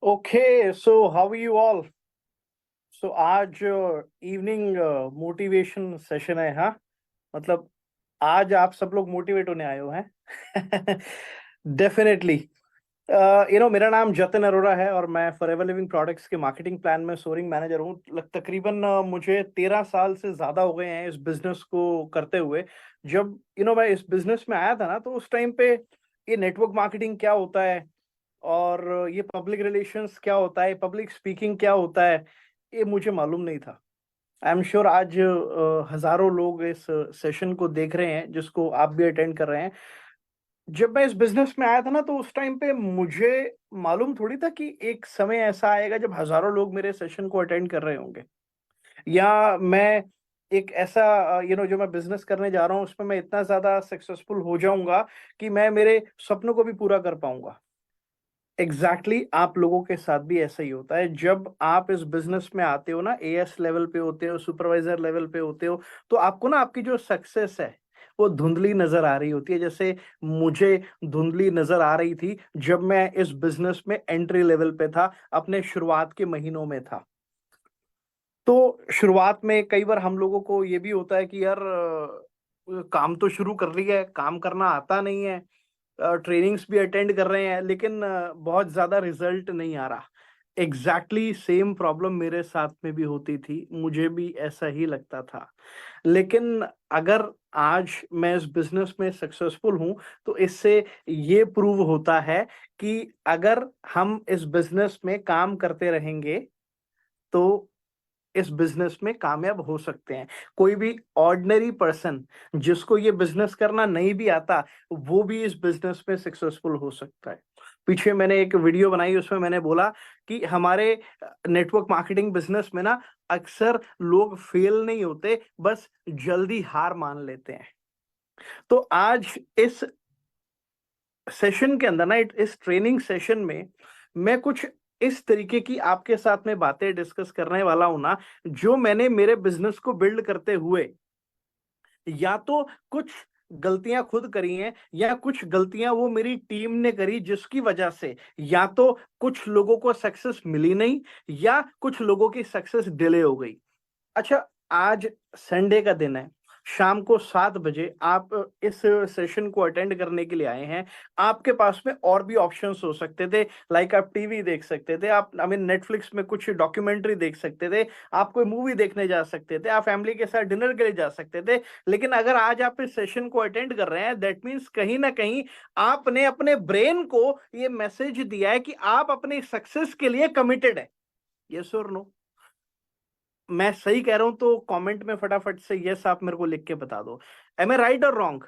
Okay, so how are you all? So आज evening motivation session है, हाँ? मतलब आज आप सब लोग मोटिवेट होने आए हो हैं? डेफिनेटली। मेरा नाम जतिन अरोड़ा है और मैं फॉरएवर लिविंग प्रोडक्ट्स के मार्केटिंग प्लान में सोरिंग मैनेजर हूँ। तकरीबन मुझे 13 साल से ज़्यादा हो गए हैं इस बिजनेस को करते हुए। जब मैं इस बिजनेस में आया था ना, तो उस टाइम पे ये नेटवर्क मार्केटिंग क्या होता है और ये पब्लिक रिलेशंस क्या होता है, पब्लिक स्पीकिंग क्या होता है, ये मुझे मालूम नहीं था। आई एम श्योर आज हज़ारों लोग इस सेशन को देख रहे हैं, जिसको आप भी अटेंड कर रहे हैं। जब मैं इस बिज़नेस में आया था ना, तो उस टाइम पे मुझे मालूम थोड़ी था कि एक समय ऐसा आएगा जब हज़ारों लोग मेरे सेशन को अटेंड कर रहे होंगे, या मैं एक ऐसा जो मैं बिज़नेस करने जा रहा हूँ, उसमें मैं इतना ज़्यादा सक्सेसफुल हो जाऊँगा कि मैं मेरे सपनों को भी पूरा कर पाऊँगा। आप लोगों के साथ भी ऐसा ही होता है। जब आप इस बिजनेस में आते हो ना, एएस लेवल पे होते हो, सुपरवाइजर लेवल पे होते हो, तो आपको ना आपकी जो सक्सेस है वो धुंधली नजर आ रही होती है। जैसे मुझे धुंधली नजर आ रही थी जब मैं इस बिजनेस में एंट्री लेवल पे था, अपने शुरुआत के महीनों में था। तो शुरुआत में कई बार हम लोगों को ये भी होता है कि यार काम तो शुरू कर लिया है, काम करना आता नहीं है, ट्रेनिंग्स भी अटेंड कर रहे हैं, लेकिन बहुत ज़्यादा रिजल्ट नहीं आ रहा। सेम प्रॉब्लम मेरे साथ में भी होती थी, मुझे भी ऐसा ही लगता था। लेकिन अगर आज मैं इस बिज़नेस में सक्सेसफुल हूँ, तो इससे ये प्रूव होता है कि अगर हम इस बिज़नेस में काम करते रहेंगे, तो इस बिजनेस में कामयाब हो सकते हैं। कोई भी ऑर्डिनरी पर्सन जिसको ये बिजनेस करना नहीं भी आता, वो भी इस बिजनेस में सक्सेसफुल हो सकता है। पीछे मैंने एक वीडियो बनाई, उसमें मैंने बोला कि हमारे नेटवर्क मार्केटिंग बिजनेस में ना अक्सर लोग फेल नहीं होते, बस जल्दी हार मान लेते हैं। तो आज इस सेशन के अंदर ना, इस ट्रेनिंग सेशन में मैं कुछ इस तरीके की आपके साथ में बातें डिस्कस करने वाला हूं ना, जो मैंने मेरे बिजनेस को बिल्ड करते हुए या तो कुछ गलतियां खुद करी हैं, या कुछ गलतियां वो मेरी टीम ने करी, जिसकी वजह से या तो कुछ लोगों को सक्सेस मिली नहीं, या कुछ लोगों की सक्सेस डिले हो गई। अच्छा, आज संडे का दिन है, शाम को 7 बजे आप इस सेशन को अटेंड करने के लिए आए हैं। आपके पास में और भी ऑप्शंस हो सकते थे, लाइक आप टीवी देख सकते थे, आप नेटफ्लिक्स में कुछ डॉक्यूमेंट्री देख सकते थे, आप कोई मूवी देखने जा सकते थे, आप फैमिली के साथ डिनर के लिए जा सकते थे। लेकिन अगर आज आप इस सेशन को अटेंड कर रहे हैं, दैट मीन्स कहीं ना कहीं आपने अपने ब्रेन को ये मैसेज दिया है कि आप अपनी सक्सेस के लिए कमिटेड है। यस और नो? मैं सही कह रहा हूं तो कमेंट में फटाफट से यस आप मेरे को लिख के बता दो। एम आई राइट और रॉन्ग?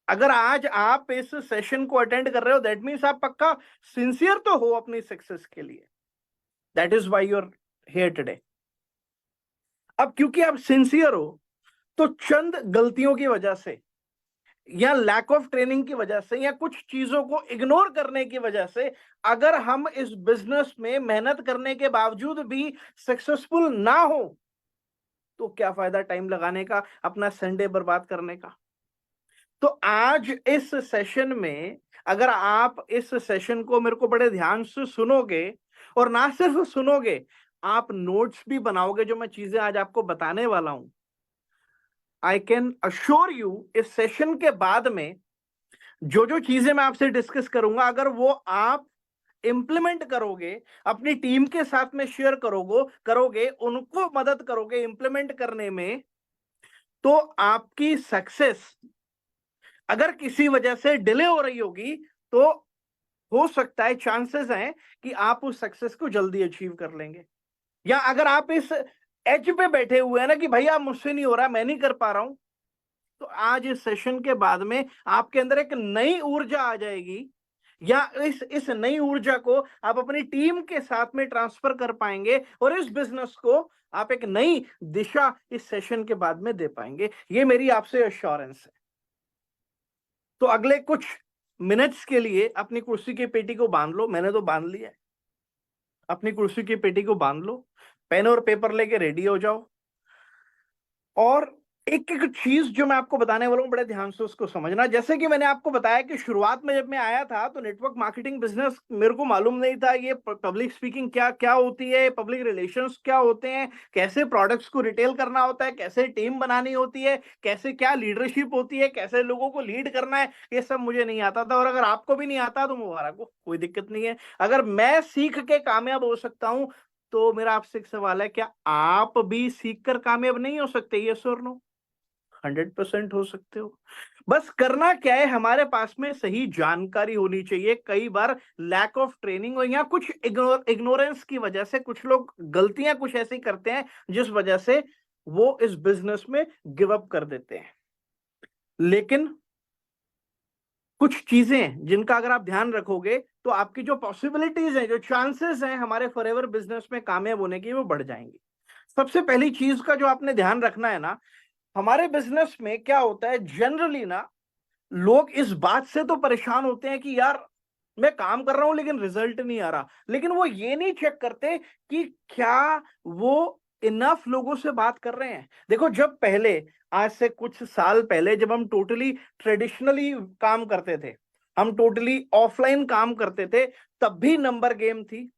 अगर आज आप इस सेशन को अटेंड कर रहे हो, दैट मीन्स आप पक्का सिंसियर तो हो अपनी सक्सेस के लिए। That is why you're here today. अब क्योंकि आप सिंसियर हो, तो चंद गलतियों की वजह से, या लैक ऑफ ट्रेनिंग की वजह से, या कुछ चीजों को इग्नोर करने की वजह से, अगर हम इस बिजनेस में मेहनत करने के बावजूद भी सक्सेसफुल ना हो, तो क्या फायदा टाइम लगाने का, अपना संडे बर्बाद करने का। तो आज इस सेशन में, अगर आप इस सेशन को मेरे को बड़े ध्यान से सुनोगे, और ना सिर्फ सुनोगे, आप नोट्स भी बनाओगे, जो मैं चीजें आज आपको बताने वाला हूं, आई कैन अश्योर यू, इस सेशन के बाद में जो जो चीजें मैं आपसे डिस्कस करूंगा, अगर वो आप इंप्लीमेंट करोगे, अपनी टीम के साथ में शेयर करोगे, उनको मदद करोगे इंप्लीमेंट करने में, तो आपकी सक्सेस अगर किसी वजह से डिले हो रही होगी, तो हो सकता है, चांसेस हैं कि आप उस सक्सेस को जल्दी अचीव कर लेंगे। या अगर आप इस एज पे बैठे हुए हैं ना कि भैया मुझसे नहीं हो रहा, मैं नहीं कर पा रहा हूं, तो आज इस सेशन के बाद में आपके अंदर एक नई ऊर्जा आ जाएगी, या इस नई ऊर्जा को आप अपनी टीम के साथ में ट्रांसफर कर पाएंगे, और इस बिजनेस को आप एक नई दिशा इस सेशन के बाद में दे पाएंगे। ये मेरी आपसे एश्योरेंस है। तो अगले कुछ मिनट्स के लिए अपनी कुर्सी की पेटी को बांध लो। मैंने तो बांध लिया है। अपनी कुर्सी की पेटी को बांध लो, पेन और पेपर लेके रेडी हो जाओ, और एक एक चीज जो मैं आपको बताने वाला हूँ बड़े ध्यान से उसको समझना। जैसे कि मैंने आपको बताया कि शुरुआत में जब मैं आया था तो नेटवर्क मार्केटिंग बिजनेस मेरे को मालूम नहीं था, ये पब्लिक स्पीकिंग क्या क्या होती है, पब्लिक रिलेशंस क्या होते हैं, कैसे प्रोडक्ट्स को रिटेल करना होता है, कैसे टीम बनानी होती है, कैसे क्या लीडरशिप होती है, कैसे लोगों को लीड करना है, ये सब मुझे नहीं आता था। और अगर आपको भी नहीं आता तो मुबारक हो, कोई दिक्कत नहीं है। अगर मैं सीख के कामयाब हो सकता हूं तो मेरा आपसे एक सवाल है, क्या आप भी सीख कर कामयाब नहीं हो सकते? यस और नो? 100% हो सकते हो। बस करना क्या है, हमारे पास में सही जानकारी होनी चाहिए। कई बार लैक ऑफ ट्रेनिंग हो या कुछ इग्नोरेंस की वजह से कुछ लोग गलतियां कुछ ऐसी करते हैं जिस वजह से वो इस बिजनेस में गिव अप कर देते हैं। लेकिन कुछ चीजें जिनका अगर आप ध्यान रखोगे तो आपकी जो पॉसिबिलिटीज हैं, जो चांसेस हैं हमारे फॉरएवर बिजनेस में कामयाब होने की, वो बढ़ जाएंगी। सबसे पहली चीज का जो आपने ध्यान रखना है ना, हमारे बिजनेस में क्या होता है जनरली ना, लोग इस बात से तो परेशान होते हैं कि यार मैं काम कर रहा हूं लेकिन रिजल्ट नहीं आ रहा। लेकिन वो ये नहीं चेक करते कि क्या वो इनफ लोगों से बात कर रहे हैं। देखो, जब पहले, आज से कुछ साल पहले, जब हम टोटली ट्रेडिशनली काम करते थे, हम टोटली ऑफलाइन काम करते थे, तब भी नंबर गेम थी,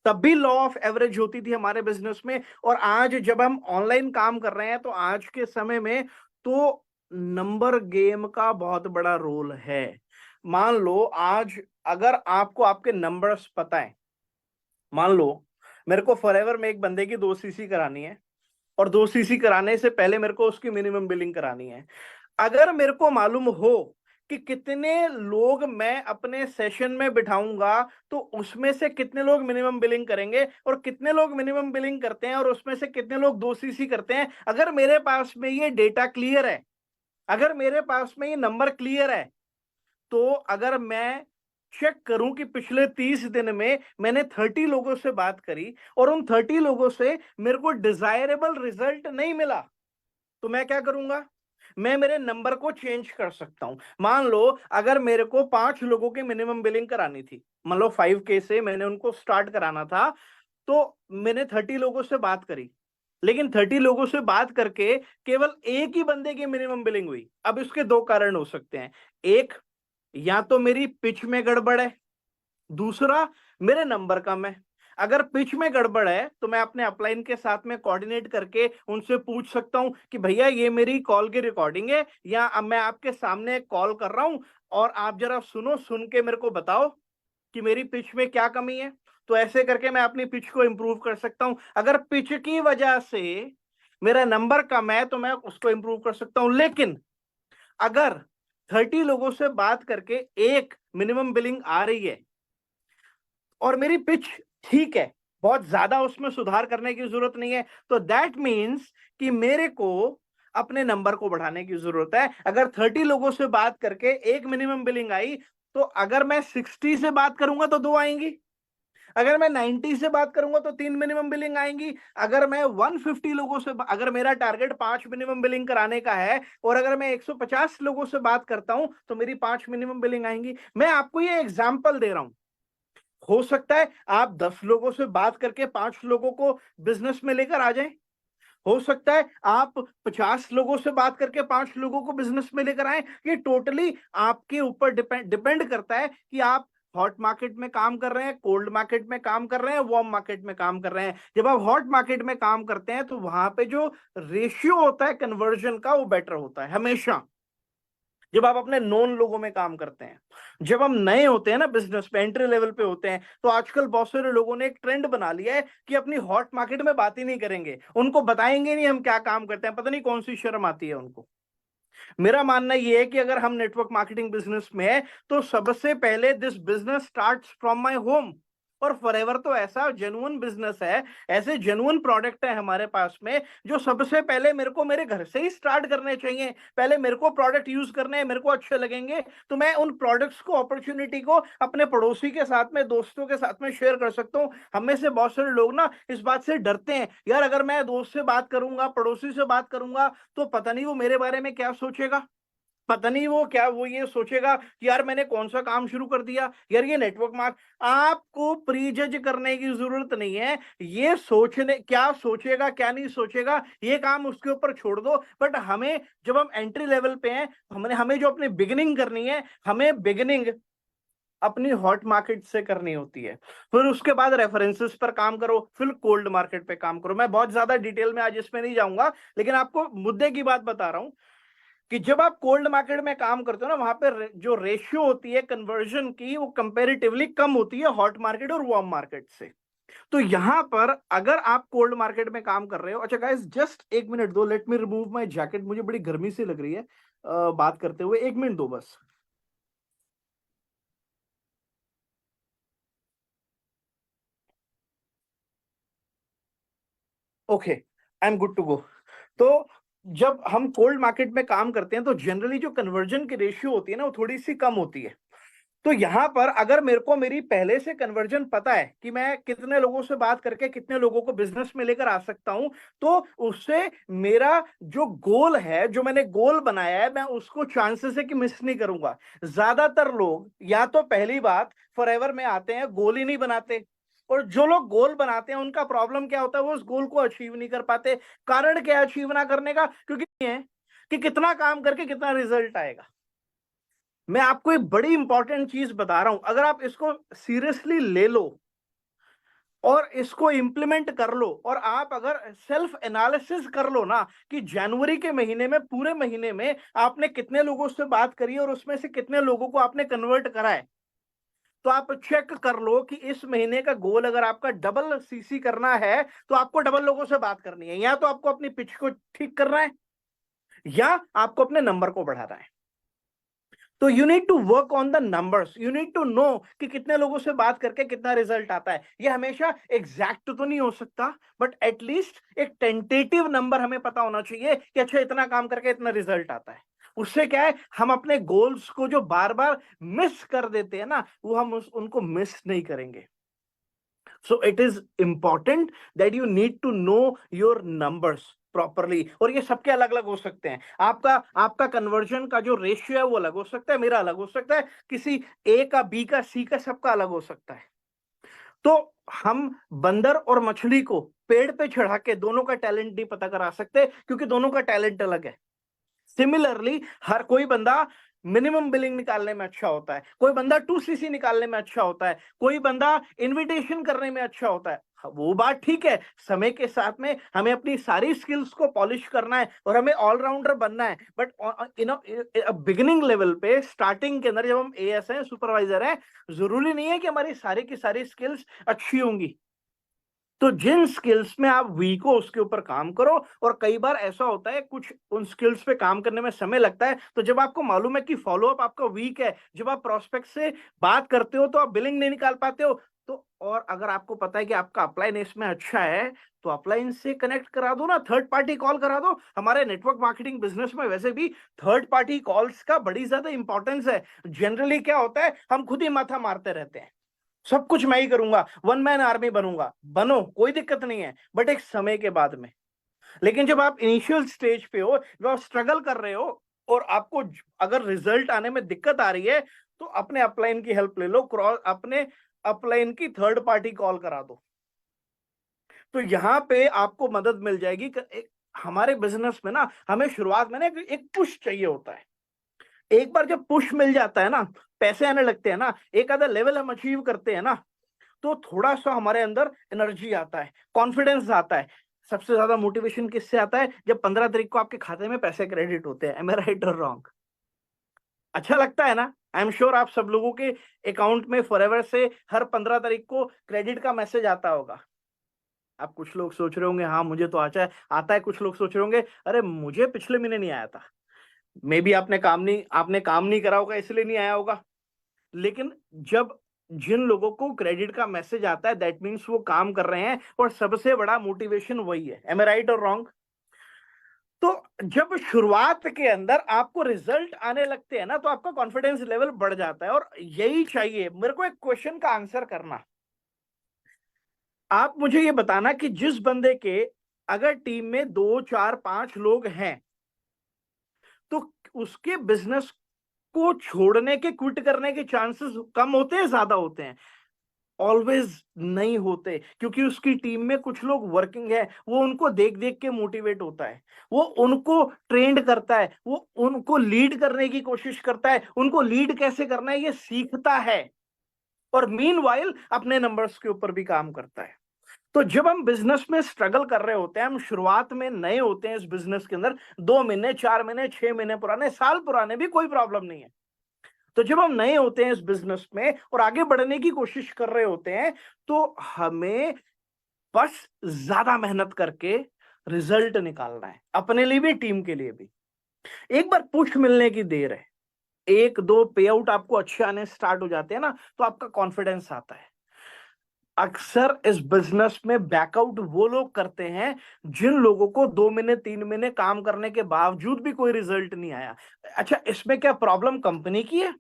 तब भी लॉ ऑफ एवरेज होती थी हमारे बिजनेस में। और आज जब हम ऑनलाइन काम कर रहे हैं तो आज के समय में तो नंबर गेम का बहुत बड़ा रोल है। मान लो आज अगर आपको आपके नंबर्स पता है, मान लो मेरे को फॉरएवर में एक बंदे की 2 सीसी करानी है और 2 सीसी कराने से पहले मेरे को उसकी मिनिमम बिलिंग करानी है। अगर मेरे को मालूम हो कि कितने लोग मैं अपने सेशन में बिठाऊंगा तो उसमें से कितने लोग मिनिमम बिलिंग करेंगे और कितने लोग मिनिमम बिलिंग करते हैं और उसमें से कितने लोग 2 सीसी करते हैं, अगर मेरे पास में ये डेटा क्लियर है, अगर मेरे पास में ये नंबर क्लियर है, तो अगर मैं चेक करूं कि पिछले 30 दिन में मैंने 30 लोगों से बात करी और उन 30 लोगों से मेरे को डिजायरेबल रिजल्ट नहीं मिला, तो मैं क्या करूंगा? मैं मेरे नंबर को चेंज कर सकता हूं। मान लो अगर मेरे को 5 लोगों की मिनिमम बिलिंग करानी थी, मान लो 5K से मैंने उनको स्टार्ट कराना था, तो मैंने 30 लोगों से बात करी, लेकिन 30 लोगों से बात करके केवल एक ही बंदे की मिनिमम बिलिंग हुई। अब इसके दो कारण हो सकते हैं। एक, या तो मेरी पिच में गड़बड़ है, दूसरा मेरे नंबर कम है। अगर पिच में गड़बड़ है तो मैं अपने अपलाइन के साथ में कोऑर्डिनेट करके उनसे पूछ सकता हूं कि भैया ये मेरी कॉल की रिकॉर्डिंग है या अब मैं आपके सामने कॉल कर रहा हूं और आप जरा सुनो, सुन के मेरे को बताओ कि मेरी पिच में क्या कमी है। तो ऐसे करके मैं अपनी पिच को इंप्रूव कर सकता हूं। अगर पिच की वजह से मेरा नंबर कम है तो मैं उसको इंप्रूव कर सकता हूं। लेकिन अगर 30 लोगों से बात करके एक मिनिमम बिलिंग आ रही है और मेरी पिच ठीक है, बहुत ज्यादा उसमें सुधार करने की जरूरत नहीं है, तो दैट मीन्स कि मेरे को अपने नंबर को बढ़ाने की जरूरत है। अगर 30 लोगों से बात करके एक मिनिमम बिलिंग आई, तो अगर मैं 60 से बात करूंगा तो 2 आएंगी, अगर मैं 90 से बात करूंगा तो 3 मिनिमम बिलिंग आएंगी, अगर मैं 150 लोगों से, अगर मेरा टारगेट 5 मिनिमम बिलिंग कराने का है और अगर मैं 150 लोगों से बात करता हूं तो मेरी 5 मिनिमम बिलिंग आएंगी। मैं आपको ये एग्जाम्पल दे रहा हूं। हो सकता है आप 10 लोगों से बात करके 5 लोगों को बिजनेस में लेकर आ जाएं, हो सकता है आप 50 लोगों से बात करके 5 लोगों को बिजनेस में लेकर आए। ये टोटली आपके ऊपर डिपेंड करता है कि आप हॉट मार्केट में काम कर रहे हैं, कोल्ड मार्केट में काम कर रहे हैं, वार्म मार्केट में काम कर रहे हैं। जब आप हॉट मार्केट में काम करते हैं तो वहां पे जो रेशियो होता है कन्वर्जन का वो बेटर होता है हमेशा, जब आप अपने नोन लोगों में काम करते हैं। जब हम नए होते हैं ना, बिजनेस पे एंट्री लेवल पे होते हैं, तो आजकल बहुत सारे लोगों ने एक ट्रेंड बना लिया है कि अपनी हॉट मार्केट में बात ही नहीं करेंगे, उनको बताएंगे नहीं हम क्या काम करते हैं, पता नहीं कौन सी शर्म आती है उनको। मेरा मानना यह है कि अगर हम नेटवर्क मार्केटिंग बिजनेस में है तो सबसे पहले this business starts from my home. और फॉरएवर तो ऐसा जेन्युइन बिजनेस है, ऐसे जेन्युइन प्रोडक्ट है हमारे पास में जो सबसे पहले मेरे को मेरे घर से ही स्टार्ट करने चाहिए। पहले मेरे को प्रोडक्ट यूज करने हैं, मेरे को अच्छे लगेंगे तो मैं उन प्रोडक्ट्स को, अपॉर्चुनिटी को अपने पड़ोसी के साथ में, दोस्तों के साथ में शेयर कर सकता हूं। हमें से बहुत सारे लोग ना इस बात से डरते हैं, यार अगर मैं दोस्त से बात करूंगा, पड़ोसी से बात करूंगा तो पता नहीं वो मेरे बारे में क्या सोचेगा। पता नहीं वो क्या, वो ये सोचेगा कि यार मैंने कौन सा काम शुरू कर दिया, यार ये नेटवर्क मार्क। आपको प्री जज करने की जरूरत नहीं है, ये सोचने क्या सोचेगा क्या नहीं सोचेगा ये काम उसके ऊपर छोड़ दो। बट हमें, जब हम एंट्री लेवल पे हैं, हमने हमें जो अपनी बिगिनिंग करनी है, हमें बिगिनिंग अपनी हॉट मार्केट से करनी होती है। फिर उसके बाद रेफरेंसेस पर काम करो, फिर कोल्ड मार्केट पे काम करो। मैं बहुत ज्यादा डिटेल में आज इसमें नहीं जाऊंगा, लेकिन आपको मुद्दे की बात बता रहा हूं कि जब आप कोल्ड मार्केट में काम करते हो ना, वहां पे जो रेशियो होती है कन्वर्जन की, वो कंपेरेटिवली कम होती है हॉट मार्केट और वार्म मार्केट से। तो यहां पर अगर आप कोल्ड मार्केट में काम कर रहे हो, अच्छा गाइस जस्ट एक मिनट दो, let me remove my jacket, मुझे बड़ी गर्मी सी लग रही है बात करते हुए, एक मिनट दो बस। Okay, I am good to go. तो जब हम कोल्ड मार्केट में काम करते हैं तो जनरली जो कन्वर्जन की रेशियो होती है ना, वो थोड़ी सी कम होती है। तो यहां पर अगर मेरे को मेरी पहले से कन्वर्जन पता है कि मैं कितने लोगों से बात करके कितने लोगों को बिजनेस में लेकर आ सकता हूं, तो उससे मेरा जो गोल है, जो मैंने गोल बनाया है, मैं उसको चांसेस है कि मिस नहीं करूंगा। ज्यादातर लोग या तो पहली बात फॉरएवर में आते हैं, गोल ही नहीं बनाते, और जो लोग गोल बनाते हैं उनका प्रॉब्लम क्या होता है, वो उस गोल को अचीव नहीं कर पाते। कारण क्या है अचीव ना करने का? क्योंकि ये है कि कितना काम करके कितना रिजल्ट आएगा। मैं आपको एक बड़ी इंपॉर्टेंट चीज बता रहा हूं, अगर आप इसको सीरियसली ले लो और इसको इंप्लीमेंट कर लो, और आप अगर सेल्फ एनालिसिस कर लो ना कि जनवरी के महीने में, पूरे महीने में आपने कितने लोगों से बात करी और उसमें से कितने लोगों को आपने कन्वर्ट करा है, तो आप चेक कर लो कि इस महीने का गोल अगर आपका डबल सीसी करना है, तो आपको डबल लोगों से बात करनी है, या तो आपको अपनी पिच को ठीक करना है, या आपको अपने नंबर को बढ़ाना है। तो you need to work on the numbers, you need to know कि कितने लोगों से बात करके कितना रिजल्ट आता है। ये हमेशा एग्जैक्ट तो नहीं हो सकता, बट एटलीस्ट एक टेंटेटिव नंबर हमें पता होना चाहिए कि अच्छा इतना काम करके इतना रिजल्ट आता है। उससे क्या है, हम अपने गोल्स को जो बार बार मिस कर देते हैं ना, वो हम उनको मिस नहीं करेंगे। So it is important that you need to know your numbers properly. और ये सबके अलग अलग हो सकते हैं। आपका आपका कन्वर्जन का जो रेशियो है वो अलग हो सकता है, मेरा अलग हो सकता है, किसी ए का, बी का, सी का, सबका अलग हो सकता है। तो हम बंदर और मछली को पेड़ पे चढ़ा के दोनों का टैलेंट नहीं पता करा सकते, क्योंकि दोनों का टैलेंट अलग है। सिमिलरली हर कोई बंदा मिनिमम बिलिंग निकालने में अच्छा होता है, कोई बंदा 2 सीसी निकालने में अच्छा होता है, कोई बंदा इनविटेशन करने में अच्छा होता है। हाँ, वो बात ठीक है, समय के साथ में हमें अपनी सारी स्किल्स को पॉलिश करना है और हमें ऑलराउंडर बनना है। बट बिगिनिंग लेवल पे, स्टार्टिंग के अंदर जब हम एएस हैं, सुपरवाइजर हैं, जरूरी नहीं है कि हमारी सारी की सारी स्किल्स अच्छी होंगी। तो जिन स्किल्स में आप वीक हो उसके ऊपर काम करो। और कई बार ऐसा होता है, कुछ उन स्किल्स पे काम करने में समय लगता है, तो जब आपको मालूम है कि फॉलोअप आपका वीक है, जब आप प्रोस्पेक्ट से बात करते हो तो आप बिलिंग नहीं निकाल पाते हो, तो और अगर आपको पता है कि आपका अपलाइन इसमें अच्छा है, तो अपलाइन से कनेक्ट करा दो ना, थर्ड पार्टी कॉल करा दो। हमारे नेटवर्क मार्केटिंग बिजनेस में वैसे भी थर्ड पार्टी कॉल्स का बड़ी ज्यादा इंपॉर्टेंस है। जनरली क्या होता है, हम खुद ही माथा मारते रहते हैं, सब कुछ मैं ही करूंगा, वन मैन आर्मी बनूंगा, बनो, कोई दिक्कत नहीं है, बट एक समय के बाद में। लेकिन जब आप इनिशियल स्टेज पे हो, जब आप स्ट्रगल कर रहे हो और आपको अगर रिजल्ट आने में दिक्कत आ रही है, तो अपने अपलाइन की हेल्प ले लो, क्रॉस अपने अपलाइन की थर्ड पार्टी कॉल करा दो। तो यहां पे आपको मदद मिल जाएगी। हमारे बिजनेस में ना, हमें शुरुआत में ना एक पुश चाहिए होता है। एक बार जब पुश मिल जाता है ना, पैसे आने लगते हैं ना, एक आधा लेवल हम अचीव करते हैं ना, तो थोड़ा सा हमारे अंदर एनर्जी आता है, कॉन्फिडेंस आता है। सबसे ज्यादा मोटिवेशन किससे आता है? जब 15 तारीख को आपके खाते में पैसे क्रेडिट होते हैं। एम आई राइट और रॉन्ग? अच्छा लगता है ना? आई एम श्योर आप सब लोगों के अकाउंट में फॉरएवर से हर 15 तारीख को क्रेडिट का मैसेज आता होगा। आप कुछ लोग सोच रहे होंगे हाँ मुझे तो आता है, कुछ लोग सोच रहे होंगे अरे मुझे पिछले महीने नहीं आया था। मे बी आपने काम नहीं करा होगा, इसलिए नहीं आया होगा। लेकिन जब जिन लोगों को क्रेडिट का मैसेज आता है, दैट मीन्स वो काम कर रहे हैं, और सबसे बड़ा मोटिवेशन वही है। एम आई राइट और रॉन्ग? तो जब शुरुआत के अंदर आपको रिजल्ट आने लगते हैं ना, तो आपका कॉन्फिडेंस लेवल बढ़ जाता है। और यही चाहिए मेरे को, एक क्वेश्चन का आंसर करना। आप मुझे ये बताना कि जिस बंदे के अगर टीम में 2 4 5 लोग हैं, तो उसके बिजनेस को छोड़ने के, क्विट करने के चांसेस कम होते हैं, ज्यादा होते हैं? ऑलवेज नहीं होते, क्योंकि उसकी टीम में कुछ लोग वर्किंग है, वो उनको देख देख के मोटिवेट होता है, वो उनको ट्रेंड करता है, वो उनको लीड करने की कोशिश करता है, उनको लीड कैसे करना है ये सीखता है, और मीनवाइल अपने नंबर्स के ऊपर भी काम करता है। तो जब हम बिजनेस में स्ट्रगल कर रहे होते हैं, हम शुरुआत में नए होते हैं इस बिजनेस के अंदर, 2 महीने, 4 महीने, 6 महीने पुराने, साल पुराने भी कोई प्रॉब्लम नहीं है। तो जब हम नए होते हैं इस बिजनेस में और आगे बढ़ने की कोशिश कर रहे होते हैं, तो हमें बस ज्यादा मेहनत करके रिजल्ट निकालना है, अपने लिए भी, टीम के लिए भी। एक बार पुश मिलने की देर है, 1-2 पे आउट आपको अच्छे आने स्टार्ट हो जाते हैं ना, तो आपका कॉन्फिडेंस आता है। अक्सर इस बिजनेस में बैकआउट वो लोग करते हैं जिन लोगों को 2 महीने, 3 महीने काम करने के बावजूद भी कोई रिजल्ट नहीं आया। अच्छा, इसमें क्या प्रॉब्लम कंपनी की है?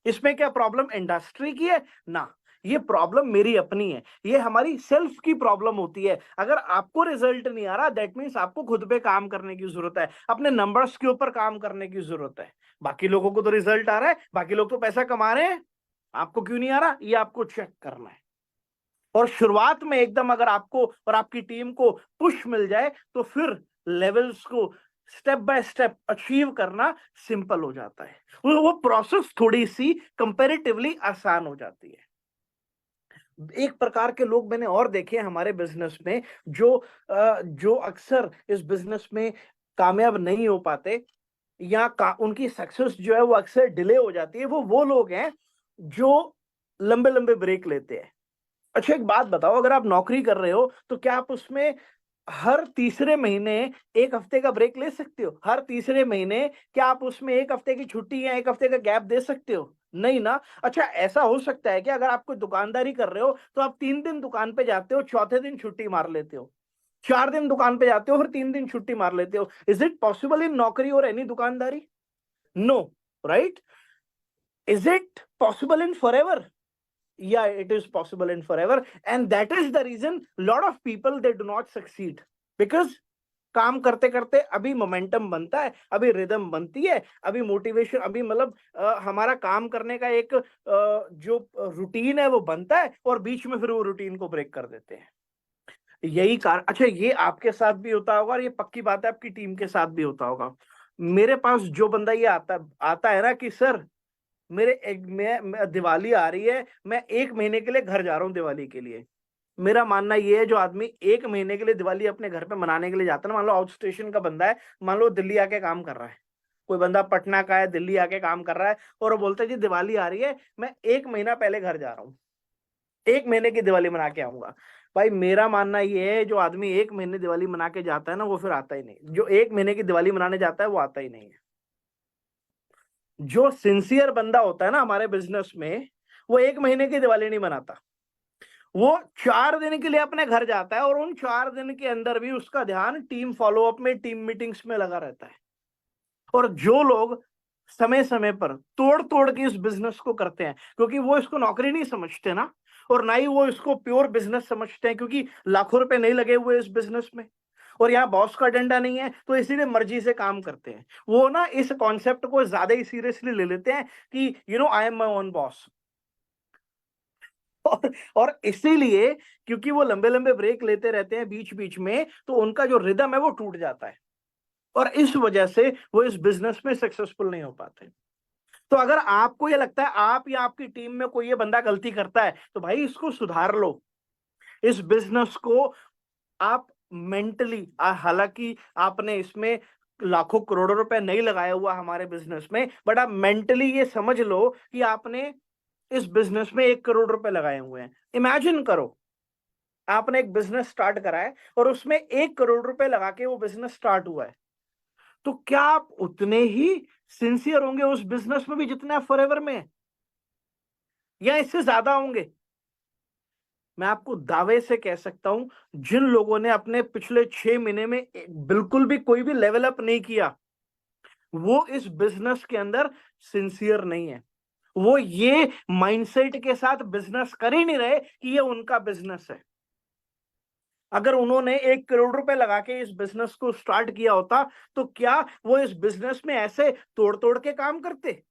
इसमें क्या प्रॉब्लम इंडस्ट्री की है? ना, ये प्रॉब्लम मेरी अपनी है, ये हमारी सेल्फ की प्रॉब्लम होती है। अगर आपको रिजल्ट नहीं आ रहा, दैट मीन्स आपको खुद पे काम करने की जरूरत है, अपने नंबर्स के ऊपर काम करने की जरूरत है। बाकी लोगों को तो रिजल्ट आ रहा है, बाकी लोग तो पैसा कमा रहे हैं, आपको क्यों नहीं आ रहा, ये आपको चेक करना है। और शुरुआत में एकदम अगर आपको और आपकी टीम को पुश मिल जाए, तो फिर लेवल्स को स्टेप बाय स्टेप अचीव करना सिंपल हो जाता है, वो प्रोसेस थोड़ी सी कंपैरेटिवली आसान हो जाती है। एक प्रकार के लोग मैंने और देखे हमारे बिजनेस में, जो अक्सर इस बिजनेस में कामयाब नहीं हो पाते, या उनकी सक्सेस जो है वो अक्सर डिले हो जाती है, वो लोग हैं जो लंबे लंबे ब्रेक लेते हैं। अच्छा, एक बात बताओ, अगर आप नौकरी कर रहे हो, तो क्या आप उसमें हर तीसरे महीने 1 हफ्ते का ब्रेक ले सकते हो? हर तीसरे महीने क्या आप उसमें 1 हफ्ते की छुट्टी या 1 हफ्ते का गैप दे सकते हो? नहीं ना। अच्छा, ऐसा हो सकता है कि अगर आप कोई दुकानदारी कर रहे हो, तो आप 3 दिन दुकान पे जाते हो, चौथे दिन छुट्टी मार लेते हो, 4 दिन दुकान पे जाते हो, फिर 3 दिन छुट्टी मार लेते हो। इज इट पॉसिबल इन नौकरी और एनी दुकानदारी? No, right? Is it possible in forever? Yeah, it is possible in forever, and that is the reason lot of people they do not succeed, because काम करते करते अभी मोमेंटम बनता है, अभी रिदम बनती है, अभी मोटिवेशन, अभी मतलब हमारा काम करने का एक जो रूटीन है वो बनता है, और बीच में फिर वो रूटीन को ब्रेक कर देते हैं। यही कारण, अच्छा, ये आपके साथ भी होता होगा, और ये पक्की बात है आपकी टीम के साथ भी होता होगा। मेरे पास जो बंदा ये आता आता है ना कि सर, मैं दिवाली आ रही है, मैं 1 महीने के लिए घर जा रहा हूँ दिवाली के लिए। मेरा मानना ये है, जो आदमी 1 महीने के लिए दिवाली अपने घर पे मनाने के लिए जाता है ना, मान लो आउट स्टेशन का बंदा है, मान लो दिल्ली आके काम कर रहा है, कोई बंदा पटना का है, दिल्ली आके काम कर रहा है, और वो बोलता है जी दिवाली आ रही है, मैं 1 महीना पहले घर जा रहा हूँ, 1 महीने की दिवाली मना के आऊंगा। भाई, मेरा मानना ये है, जो आदमी 1 महीने दिवाली मना के जाता है ना, वो फिर आता ही नहीं। जो 1 महीने की दिवाली मनाने जाता है, वो आता ही नहीं है। जो सिंसियर बंदा होता है ना हमारे बिजनेस में, वो 1 महीने की दिवाली नहीं मनाता, वो 4 दिन के लिए अपने घर जाता है, और उन 4 दिन के अंदर भी उसका ध्यान टीम फॉलोअप में, टीम मीटिंग्स में लगा रहता है। और जो लोग समय समय पर तोड़ तोड़ के इस बिजनेस को करते हैं, क्योंकि वो इसको नौकरी नहीं समझते ना, और ना ही वो इसको प्योर बिजनेस समझते हैं, क्योंकि लाखों रुपए नहीं लगे हुए इस बिजनेस में, और यहाँ बॉस का डंडा नहीं है, तो इसीलिए मर्जी से काम करते हैं। वो ना इस कॉन्सेप्ट को ज्यादा ही सीरियसली ले लेते हैं कि I am my own boss. और इसीलिए, क्योंकि वो लंबे लंबे ब्रेक लेते रहते हैं बीच बीच में, तो उनका जो रिदम है वो टूट जाता है, और इस वजह से वो इस बिजनेस में सक्सेसफुल नहीं हो पाते। तो अगर आपको ये लगता है आप या आपकी टीम में कोई ये बंदा गलती करता है, तो भाई इसको सुधार लो। इस बिजनेस को आप मेंटली, हालांकि आपने इसमें लाखों करोड़ों रुपए नहीं लगाया हुआ हमारे बिजनेस में, बट आप मेंटली ये समझ लो कि आपने इस बिजनेस में 1 करोड़ रुपए लगाए हुए हैं। इमेजिन करो, आपने एक बिजनेस स्टार्ट करा है, और उसमें 1 करोड़ रुपए लगा के वो बिजनेस स्टार्ट हुआ है, तो क्या आप उतने ही सिंसियर होंगे उस बिजनेस में भी जितने आप फॉरएवर में हैं, या इससे ज्यादा होंगे? मैं आपको दावे से कह सकता हूं, जिन लोगों ने अपने पिछले 6 महीने में बिल्कुल भी कोई भी लेवल अप नहीं किया, वो इस बिजनेस के अंदर सिंसियर नहीं है। वो ये माइंडसेट के साथ बिजनेस कर ही नहीं रहे कि ये उनका बिजनेस है। अगर उन्होंने 1 करोड़ रुपए लगा के इस बिजनेस को स्टार्ट किया होता तो क्या वो इस बिजनेस में ऐसे तोड़ तोड़ के काम करते?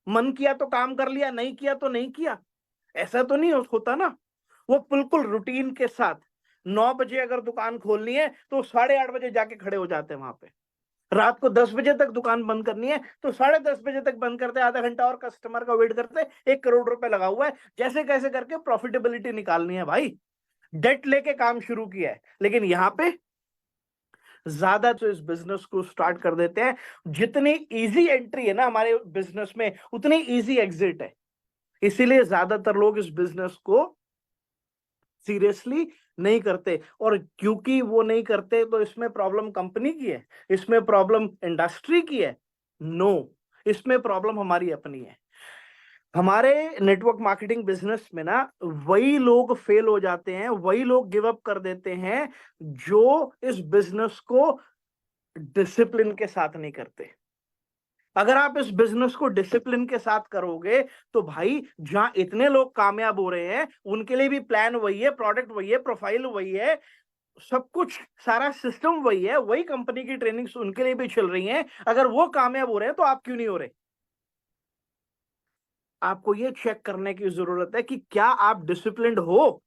मन किया तो काम कर लिया, नहीं किया तो नहीं किया, ऐसा तो नहीं होता ना। वो बिल्कुल रूटीन के साथ 9 बजे अगर दुकान खोलनी है तो 8:30 बजे जाके खड़े हो जाते हैं वहां पे। रात को 10 बजे तक दुकान बंद करनी है तो 10:30 बजे तक बंद करते, आधा घंटा और कस्टमर का वेट करते। 1 करोड़ रुपए लगा हुआ है, जैसे कैसे करके प्रॉफिटेबिलिटी निकालनी है भाई। डेट लेके काम शुरू किया है, लेकिन यहां पे ज्यादा तो इस बिजनेस को स्टार्ट कर देते हैं। जितनी इजी एंट्री है ना हमारे बिजनेस में, उतनी इजी एग्जिट है। इसीलिए ज्यादातर लोग इस बिजनेस को सीरियसली नहीं करते। और क्योंकि वो नहीं करते तो इसमें प्रॉब्लम कंपनी की है, इसमें प्रॉब्लम इंडस्ट्री की है? नो, इसमें प्रॉब्लम हमारी अपनी है। हमारे नेटवर्क मार्केटिंग बिजनेस में ना वही लोग फेल हो जाते हैं, वही लोग गिव अप कर देते हैं जो इस बिजनेस को डिसिप्लिन के साथ नहीं करते। अगर आप इस बिजनेस को डिसिप्लिन के साथ करोगे तो भाई जहां इतने लोग कामयाब हो रहे हैं उनके लिए भी प्लान वही है, प्रोडक्ट वही है, प्रोफाइल वही है, सब कुछ सारा सिस्टम वही है, वही कंपनी की ट्रेनिंग्स उनके लिए भी चल रही हैं। अगर वो कामयाब हो रहे हैं तो आप क्यों नहीं हो रहे? आपको ये चेक करने की जरूरत है कि क्या आप डिसिप्लिन्ड हो।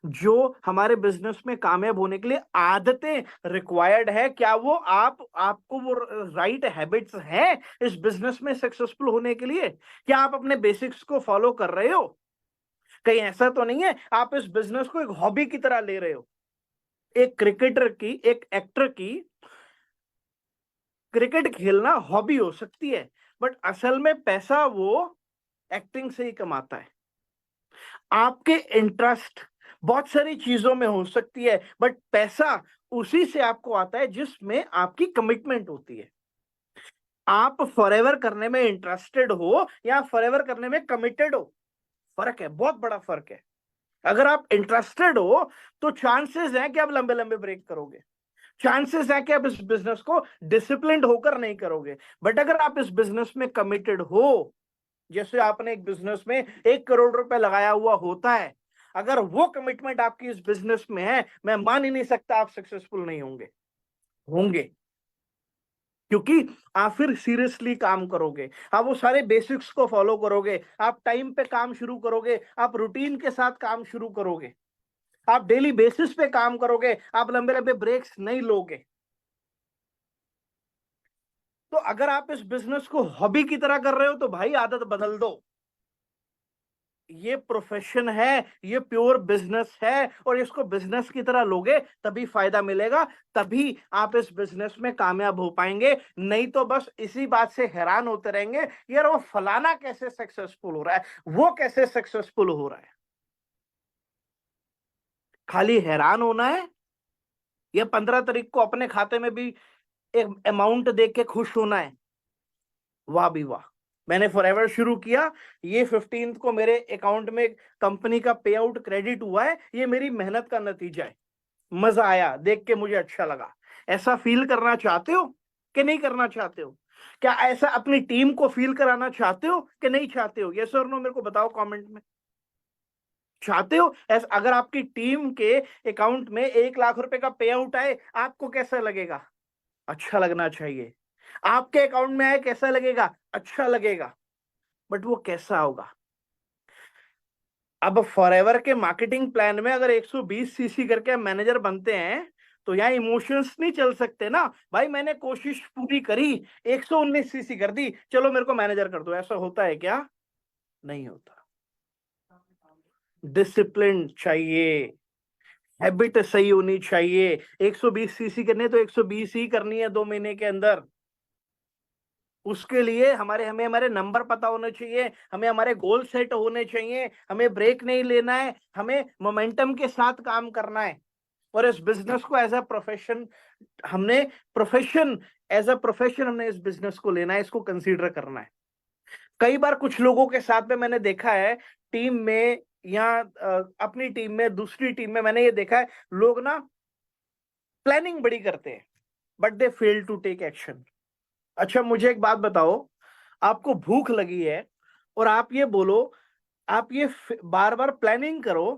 जो हमारे बिजनेस में कामयाब होने के लिए आदतें रिक्वायर्ड है, क्या वो आपको वो राइट हैबिट्स हैं इस बिजनेस में सक्सेसफुल होने के लिए? क्या आप अपने बेसिक्स को फॉलो कर रहे हो? कहीं ऐसा तो नहीं है आप इस बिजनेस को एक हॉबी की तरह ले रहे हो? एक क्रिकेटर की, एक एक्टर की क्रिकेट खेलना हॉबी हो सकती है, बट असल में पैसा वो एक्टिंग से ही कमाता है। आपके इंटरेस्ट बहुत सारी चीजों में हो सकती है, बट पैसा उसी से आपको आता है जिसमें आपकी कमिटमेंट होती है। आप फॉरएवर करने में इंटरेस्टेड हो या फॉरएवर करने में कमिटेड हो, फर्क है, बहुत बड़ा फर्क है। अगर आप इंटरेस्टेड हो तो चांसेस है कि आप लंबे लंबे ब्रेक करोगे, चांसेस है कि आप इस बिजनेस को डिसिप्लिन्ड होकर नहीं करोगे। बट अगर आप इस बिजनेस में कमिटेड हो, जैसे आपने एक बिजनेस में 1 करोड़ रुपए लगाया हुआ होता है, अगर वो कमिटमेंट आपकी इस बिजनेस में है, मैं मान ही नहीं सकता आप सक्सेसफुल नहीं होंगे। होंगे, क्योंकि आप फिर सीरियसली काम करोगे, आप वो सारे बेसिक्स को फॉलो करोगे, आप टाइम पे काम शुरू करोगे, आप रूटीन के साथ काम शुरू करोगे, आप डेली बेसिस पे काम करोगे, आप लंबे लंबे ब्रेक्स नहीं लोगे। तो अगर आप इस बिजनेस को हॉबी की तरह कर रहे हो तो भाई आदत बदल दो। ये प्रोफेशन है, ये प्योर बिजनेस है, और इसको बिजनेस की तरह लोगे तभी फायदा मिलेगा, तभी आप इस बिजनेस में कामयाब हो पाएंगे। नहीं तो बस इसी बात से हैरान होते रहेंगे, यार वो फलाना कैसे सक्सेसफुल हो रहा है, वो कैसे सक्सेसफुल हो रहा है। खाली हैरान होना है या 15 तारीख को अपने खाते में भी एक अमाउंट देख के खुश होना है? वाह भी वाह, मैंने फॉरएवर शुरू किया, ये 15 को मेरे अकाउंट में कंपनी का पे आउट क्रेडिट हुआ है, ये मेरी मेहनत का नतीजा है, मजा आया देख के, मुझे अच्छा लगा। ऐसा फील करना चाहते हो कि नहीं करना चाहते हो? क्या ऐसा अपनी टीम को फील कराना चाहते हो कि नहीं चाहते हो? यस और नो मेरे को बताओ कमेंट में। चाहते हो? ऐसा अगर आपकी टीम के अकाउंट में 1 लाख रुपए का पे आउट आए, आपको कैसा लगेगा? अच्छा लगना चाहिए। आपके अकाउंट में आए, कैसा लगेगा? अच्छा लगेगा। बट वो कैसा होगा? अब फॉरएवर के मार्केटिंग प्लान में अगर 120 सीसी करके मैनेजर बनते हैं तो यहाँ इमोशंस नहीं चल सकते ना। भाई मैंने कोशिश पूरी करी, 119 सीसी कर दी, चलो मेरे को मैनेजर कर दो, ऐसा होता है क्या? नहीं होता। डिसिप्लिन चाहिए, हैबिट सही होनी चाहिए। 120 सीसी करनी है तो 120 ही करनी है 2 महीने के अंदर। उसके लिए हमें हमारे नंबर पता होने चाहिए, हमें हमारे गोल सेट होने चाहिए, हमें ब्रेक नहीं लेना है, हमें मोमेंटम के साथ काम करना है। और इस बिजनेस को एज अ प्रोफेशन, हमने प्रोफेशन एज अ प्रोफेशन हमने इस बिजनेस को लेना है, इसको कंसीडर करना है। कई बार कुछ लोगों के साथ में मैंने देखा है, टीम में या अपनी टीम में, दूसरी टीम में, मैंने ये देखा है लोग ना प्लानिंग बड़ी करते हैं but they fail to take action. अच्छा मुझे एक बात बताओ, आपको भूख लगी है और आप ये बोलो, आप ये बार बार प्लानिंग करो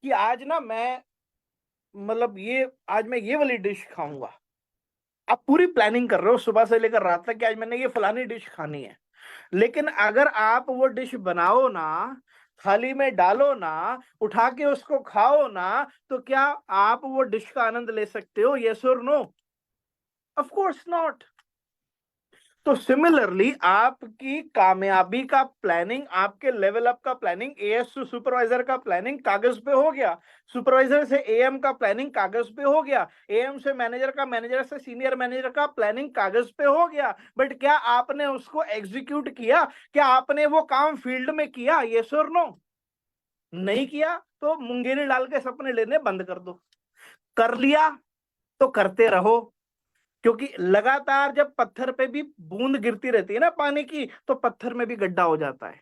कि आज ना मैं मतलब ये आज मैं ये वाली डिश खाऊंगा, आप पूरी प्लानिंग कर रहे हो सुबह से लेकर रात तक कि आज मैंने ये फलानी डिश खानी है। लेकिन अगर आप वो डिश बनाओ ना, थाली में डालो ना, उठा के उसको खाओ ना, तो क्या आप वो डिश का आनंद ले सकते हो? यस और नो? Of course not. तो सिमिलरली आपकी कामयाबी का प्लानिंग, आपके लेवल अप का प्लानिंग, एएस टू सुपरवाइजर का प्लानिंग कागज पे हो गया, सुपरवाइजर से एएम का प्लानिंग कागज पे हो गया, एएम से मैनेजर का, मैनेजर से सीनियर मैनेजर का प्लानिंग कागज पे हो गया, बट क्या आपने उसको एग्जीक्यूट किया? क्या आपने वो काम फील्ड में किया? यस और नो? नहीं किया तो मुंगेरी डाल के सपने लेने बंद कर दो। कर लिया तो करते रहो, क्योंकि लगातार जब पत्थर पे भी बूंद गिरती रहती है ना पानी की, तो पत्थर में भी गड्ढा हो जाता है।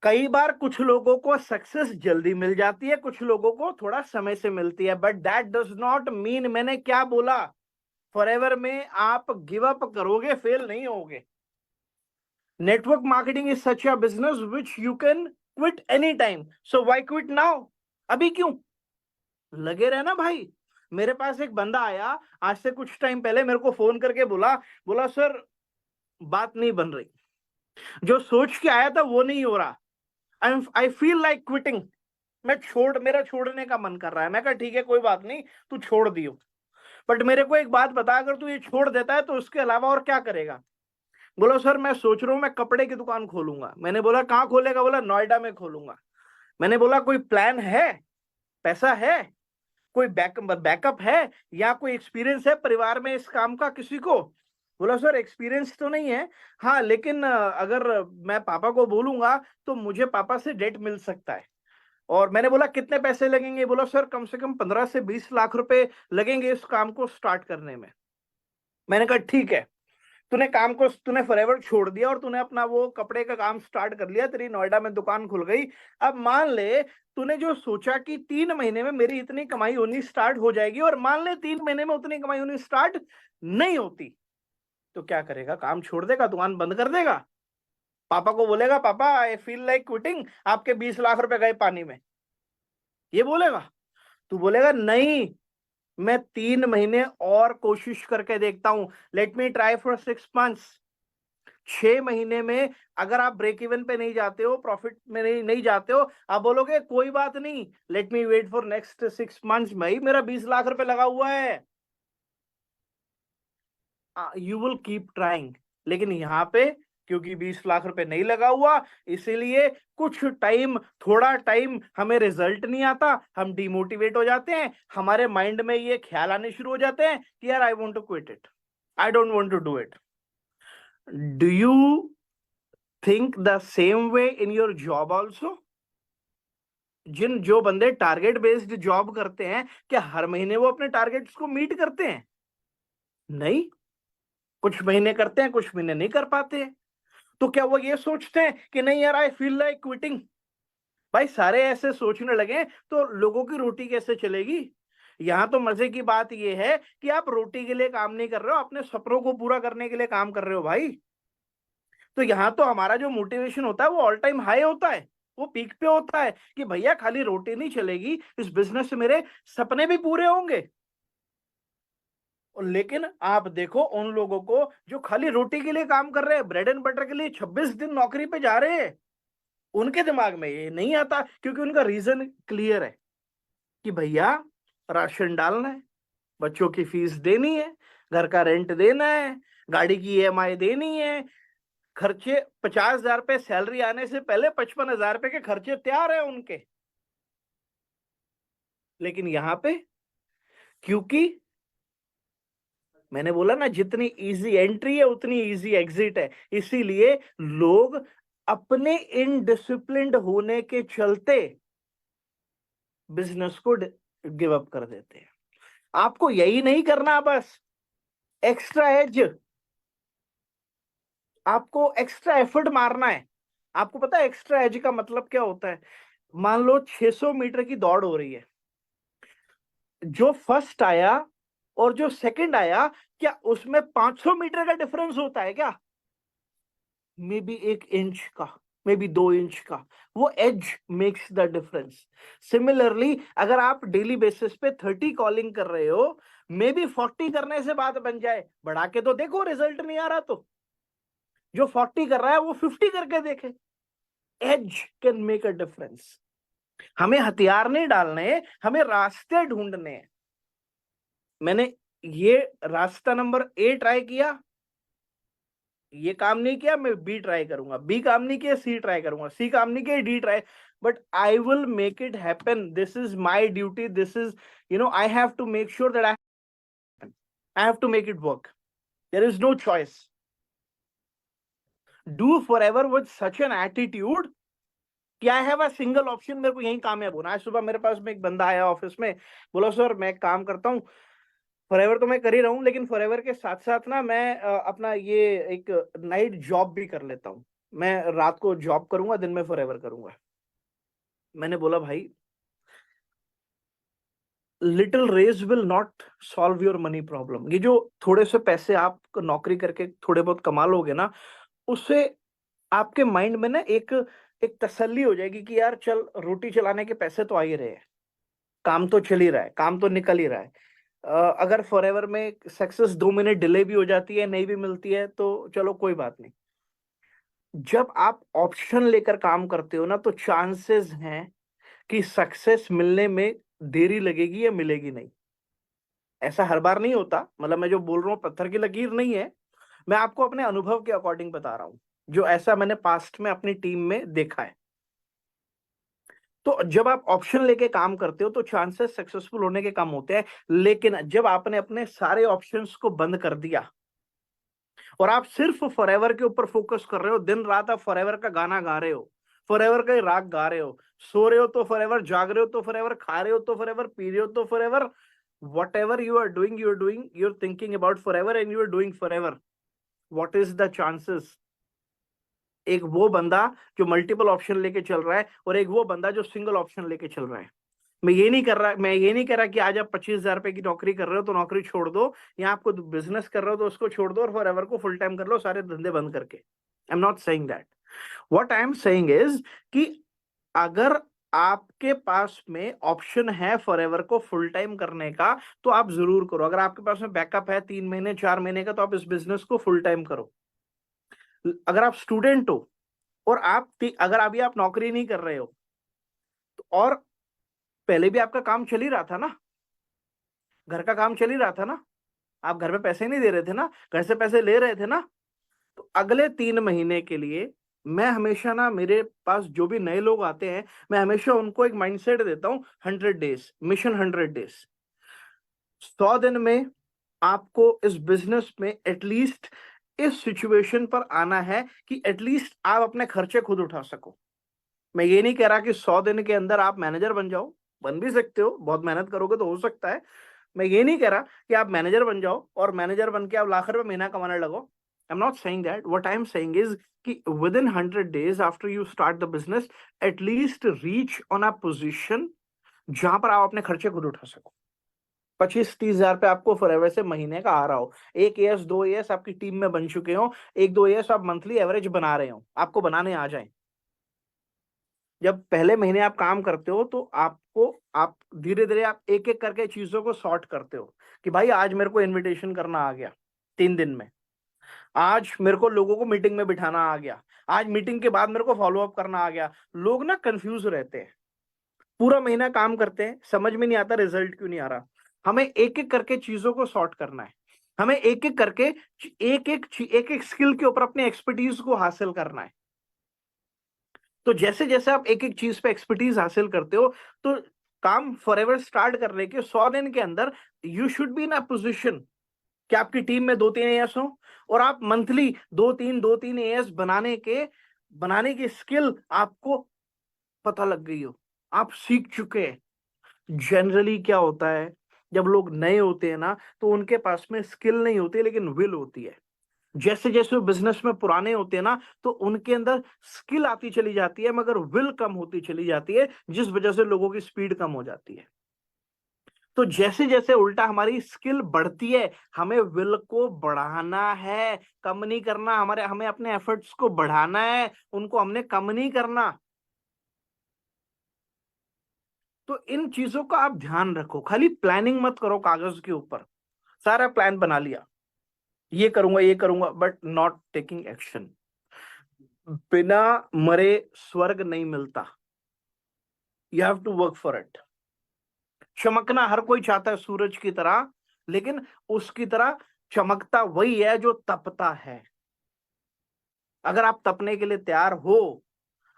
कई बार कुछ लोगों को सक्सेस जल्दी मिल जाती है, कुछ लोगों को थोड़ा समय से मिलती है, but that does not mean, मैंने क्या बोला, फॉरएवर में आप गिव अप करोगे, फेल नहीं होगे। Network marketing is such a business which you can quit any time, so why quit now? अभी क्यों? लगे रहना भाई। मेरे पास एक बंदा आया आज से कुछ टाइम पहले, मेरे को फोन करके बोला, बोला सर बात नहीं बन रही, जो सोच के आया था वो नहीं हो रहा, आई फील लाइक क्विटिंग, मेरा छोड़ने का मन कर रहा है। मैं कहा ठीक है कोई बात नहीं, तू छोड़ दियो, बट मेरे को एक बात बता, अगर तू ये छोड़ देता है तो उसके अलावा और क्या करेगा? बोला सर मैं सोच रहा हूँ मैं कपड़े की दुकान खोलूंगा। मैंने बोला कहाँ खोलेगा? बोला नोएडा में खोलूंगा। मैंने बोला कोई प्लान है, पैसा है, कोई बैकअप है, या कोई एक्सपीरियंस है परिवार में इस काम का किसी को? बोला सर एक्सपीरियंस तो नहीं है, हाँ लेकिन अगर मैं पापा को बोलूंगा तो मुझे पापा से डेट मिल सकता है। और मैंने बोला कितने पैसे लगेंगे? बोला सर कम से कम 15 से 20 लाख रुपए लगेंगे इस काम को स्टार्ट करने में। मैंने कहा ठीक है, तूने फॉरएवर छोड़ दिया और तूने अपना वो कपड़े का काम स्टार्ट कर लिया, तेरी नोएडा में दुकान खुल गई। अब मान ले तूने जो सोचा कि 3 महीने में मेरी इतनी कमाई होनी स्टार्ट हो जाएगी, और मान ले 3 महीने में उतनी कमाई होनी स्टार्ट नहीं होती, तो क्या करेगा? काम छोड़ देगा? दुकान बंद कर देगा? पापा को बोलेगा पापा आई फील लाइक क्विटिंग, आपके 20 लाख रुपए गए पानी में, ये बोलेगा? तू बोलेगा नहीं, मैं 3 महीने और कोशिश करके देखता हूं, let me try for 6 months. 6 महीने में अगर आप ब्रेक इवन पे नहीं जाते हो, प्रॉफिट में नहीं जाते हो, आप बोलोगे कोई बात नहीं, let me wait for next 6 months, भाई मेरा 20 लाख रुपए लगा हुआ है, यू विल कीप ट्राइंग। लेकिन यहाँ पे क्योंकि 20 लाख रुपए नहीं लगा हुआ, इसीलिए कुछ टाइम, थोड़ा टाइम हमें रिजल्ट नहीं आता, हम डिमोटिवेट हो जाते हैं, हमारे माइंड में ये ख्याल आने शुरू हो जाते हैं कि यार I want to quit it, I don't want to do it. Do you think the same way in your job also? जो बंदे टारगेट बेस्ड जॉब करते हैं, क्या हर महीने वो अपने टारगेट्स को मीट करते हैं? नहीं, कुछ महीने करते हैं, कुछ महीने नहीं कर पाते हैं। तो क्या वो ये सोचते हैं कि नहीं यार आई फील लाइक क्विटिंग? भाई सारे ऐसे सोचने लगे तो लोगों की रोटी कैसे चलेगी? यहाँ तो मजे की बात ये है कि आप रोटी के लिए काम नहीं कर रहे हो, अपने सपनों को पूरा करने के लिए काम कर रहे हो भाई। तो यहाँ तो हमारा जो मोटिवेशन होता है वो ऑल टाइम हाई होता है, वो पीक पे होता है कि भैया खाली रोटी नहीं चलेगी, इस बिजनेस से मेरे सपने भी पूरे होंगे। और लेकिन आप देखो उन लोगों को जो खाली रोटी के लिए काम कर रहे हैं, ब्रेड एंड बटर के लिए 26 दिन नौकरी पे जा रहे हैं, उनके दिमाग में ये नहीं आता, क्योंकि उनका रीजन क्लियर है कि भैया राशन डालना है, बच्चों की फीस देनी है, घर का रेंट देना है, गाड़ी की ईएमआई देनी है, खर्चे 50,000 रुपए सैलरी आने से पहले 55,000 रुपए के खर्चे तैयार है उनके। लेकिन यहां पे क्योंकि मैंने बोला ना जितनी इजी एंट्री है उतनी इजी एग्जिट है, इसीलिए लोग अपने इनडिसिप्लिन्ड होने के चलते बिजनेस को गिव अप कर देते हैं। आपको यही नहीं करना, बस एक्स्ट्रा एज, आपको एक्स्ट्रा एफर्ट मारना है। आपको पता है एक्स्ट्रा एज का मतलब क्या होता है? मान लो 600 मीटर की दौड़ हो रही है, जो फर्स्ट आया और जो सेकंड आया, क्या उसमें 500 मीटर का डिफरेंस होता है क्या? मे बी 1 इंच का। मे बी 2 इंच का, वो edge makes the difference. Similarly अगर आप डेली बेसिस पे 30 कॉलिंग कर रहे हो, मे बी 40 करने से बात बन जाए, बढ़ा के तो देखो, रिजल्ट नहीं आ रहा तो जो 40 कर रहा है वो 50 करके देखे। Edge can make a difference. हमें हथियार नहीं डालने, हमें रास्ते ढूंढने हैं। मैंने ये रास्ता नंबर ए ट्राई किया, ये काम नहीं किया, मैं बी ट्राई करूंगा, बी काम नहीं किया, सी ट्राई करूंगा, सी काम नहीं किया, डी try, but I will make it happen. This is my duty, this is, I have to make sure that I have to make it work. There is no choice. Do forever with such an attitude कि I have a single option, मेरे को यही कामयाब होना है। आज सुबह मेरे पास में एक बंदा आया ऑफिस में, बोला सर मैं काम करता हूँ, फॉरएवर तो मैं कर ही रहा हूँ, लेकिन फॉरएवर के साथ साथ ना मैं अपना ये एक नाइट जॉब भी कर लेता हूँ। मैं रात को जॉब करूंगा, दिन में फॉरएवर करूंगा। मैंने बोला भाई, little raise will not solve your money problem. ये जो थोड़े से पैसे आप नौकरी करके थोड़े बहुत कमा लोगे ना, उससे आपके माइंड में ना एक एक तसल्ली हो जाएगी कि यार चल, रोटी चलाने के पैसे तो आ ही रहे हैं, काम तो चल ही रहा है, काम तो निकल ही रहा है। अगर फॉरएवर में सक्सेस 2 मिनट डिले भी हो जाती है, नहीं भी मिलती है, तो चलो कोई बात नहीं। जब आप ऑप्शन लेकर काम करते हो ना, तो चांसेस हैं कि सक्सेस मिलने में देरी लगेगी या मिलेगी नहीं। ऐसा हर बार नहीं होता, मतलब मैं जो बोल रहा हूँ पत्थर की लकीर नहीं है, मैं आपको अपने अनुभव के अकॉर्डिंग बता रहा हूं, जो ऐसा मैंने पास्ट में अपनी टीम में देखा है। तो जब आप ऑप्शन लेके काम करते हो तो चांसेस सक्सेसफुल होने के कम होते हैं, लेकिन जब आपने अपने सारे ऑप्शंस को बंद कर दिया और आप सिर्फ फॉरएवर के ऊपर फोकस कर रहे हो, दिन रात आप फॉरएवर का गाना गा रहे हो, फॉरएवर का ही राग गा रहे हो, सो रहे हो तो फॉरएवर, जाग रहे हो तो फॉरएवर, खा रहे हो तो फॉरएवर, पी रहे हो तो forever, whatever you are doing, you're thinking about forever and you are doing forever. What is the chances? एक वो बंदा जो मल्टीपल ऑप्शन लेके चल रहा है और एक वो बंदा जो सिंगल ऑप्शन लेके चल रहा है। मैं ये नहीं कह रहा कि आज आप 25,000 रुपए की नौकरी कर रहे हो तो नौकरी छोड़ दो, या आपको बिजनेस कर रहे हो तो उसको छोड़ दो और फॉरएवर को फुल टाइम कर लो, सारे धंधे बंद करके। आई am not saying that. What I am saying is कि अगर आपके पास में ऑप्शन है फॉरएवर को फुल टाइम करने का, तो आप जरूर करो। अगर आपके पास में बैकअप है 3 महीने 4 महीने का, तो आप इस बिजनेस को फुल टाइम करो। अगर आप स्टूडेंट हो और अगर अभी आप नौकरी नहीं कर रहे हो, तो और पहले भी आपका काम चल ही रहा था ना, घर का काम चल ही रहा था ना, आप घर में पैसे नहीं दे रहे थे ना, घर से पैसे ले रहे थे ना, तो अगले 3 महीने के लिए मैं हमेशा ना, मेरे पास जो भी नए लोग आते हैं, मैं हमेशा उनको एक माइंडसेट देता हूं, 100 डेज मिशन, 100 डेज। 100 दिन में आपको इस बिजनेस में एटलीस्ट इस सिचुएशन पर आना है कि एटलीस्ट आप अपने खर्चे खुद उठा सको। मैं ये नहीं कह रहा कि 100 दिन के अंदर आप मैनेजर बन जाओ, बन भी सकते हो, बहुत मेहनत करोगे तो हो सकता है। मैं ये नहीं कह रहा कि आप मैनेजर बन जाओ और मैनेजर बन के आप लाख रुपए महीना कमाने लगो। I am not saying that. What I am saying is कि within 100 days after you start the business, at least reach on a position जहां पर आप अपने खर्चे खुद उठा सको। 25-30 हजार पे आपको फॉरएवर से महीने का आ रहा हो, एक एएस 2 एएस आपकी टीम में बन चुके हो, 1-2 एएस आप मंथली एवरेज बना रहे हो, आपको बनाने आ जाए। जब पहले महीने आप काम करते हो तो आप धीरे धीरे आप एक एक करके चीजों को सॉर्ट करते हो कि भाई आज मेरे को इनविटेशन करना आ गया 3 दिन में, आज मेरे को लोगों को मीटिंग में बिठाना आ गया, आज मीटिंग के बाद मेरे को फॉलो अप करना आ गया। लोग ना कंफ्यूज रहते हैं, पूरा महीना काम करते हैं, समझ में नहीं आता रिजल्ट क्यों नहीं आ रहा। हमें एक एक करके चीजों को सॉर्ट करना है, हमें एक एक करके एक एक स्किल के ऊपर अपने एक्सपर्टीज को हासिल करना है। तो जैसे जैसे आप एक एक चीज पे एक्सपर्टीज हासिल करते हो, तो काम फॉरएवर स्टार्ट करने के 100 दिन के अंदर you should be in a position कि आपकी टीम में 2-3 एएस हो और आप मंथली 2-3 एएस बनाने की स्किल आपको पता लग गई हो, आप सीख चुके हैं। जनरली क्या होता है, जब लोग नए होते हैं ना, तो उनके पास में स्किल नहीं होती लेकिन विल होती है। जैसे जैसे वो बिजनेस में पुराने होते हैं ना, तो उनके अंदर स्किल आती चली जाती है मगर विल कम होती चली जाती है, जिस वजह से लोगों की स्पीड कम हो जाती है। तो जैसे जैसे उल्टा हमारी स्किल बढ़ती है, हमें विल को बढ़ाना है, कम नहीं करना। हमें अपने एफर्ट्स को बढ़ाना है, उनको हमने कम नहीं करना। तो इन चीजों का आप ध्यान रखो, खाली प्लानिंग मत करो कागज के ऊपर। सारा प्लान बना लिया, ये करूंगा, बट नॉट टेकिंग एक्शन। बिना मरे स्वर्ग नहीं मिलता। You have to work for it. चमकना हर कोई चाहता है सूरज की तरह, लेकिन उसकी तरह चमकता वही है जो तपता है। अगर आप तपने के लिए तैयार हो,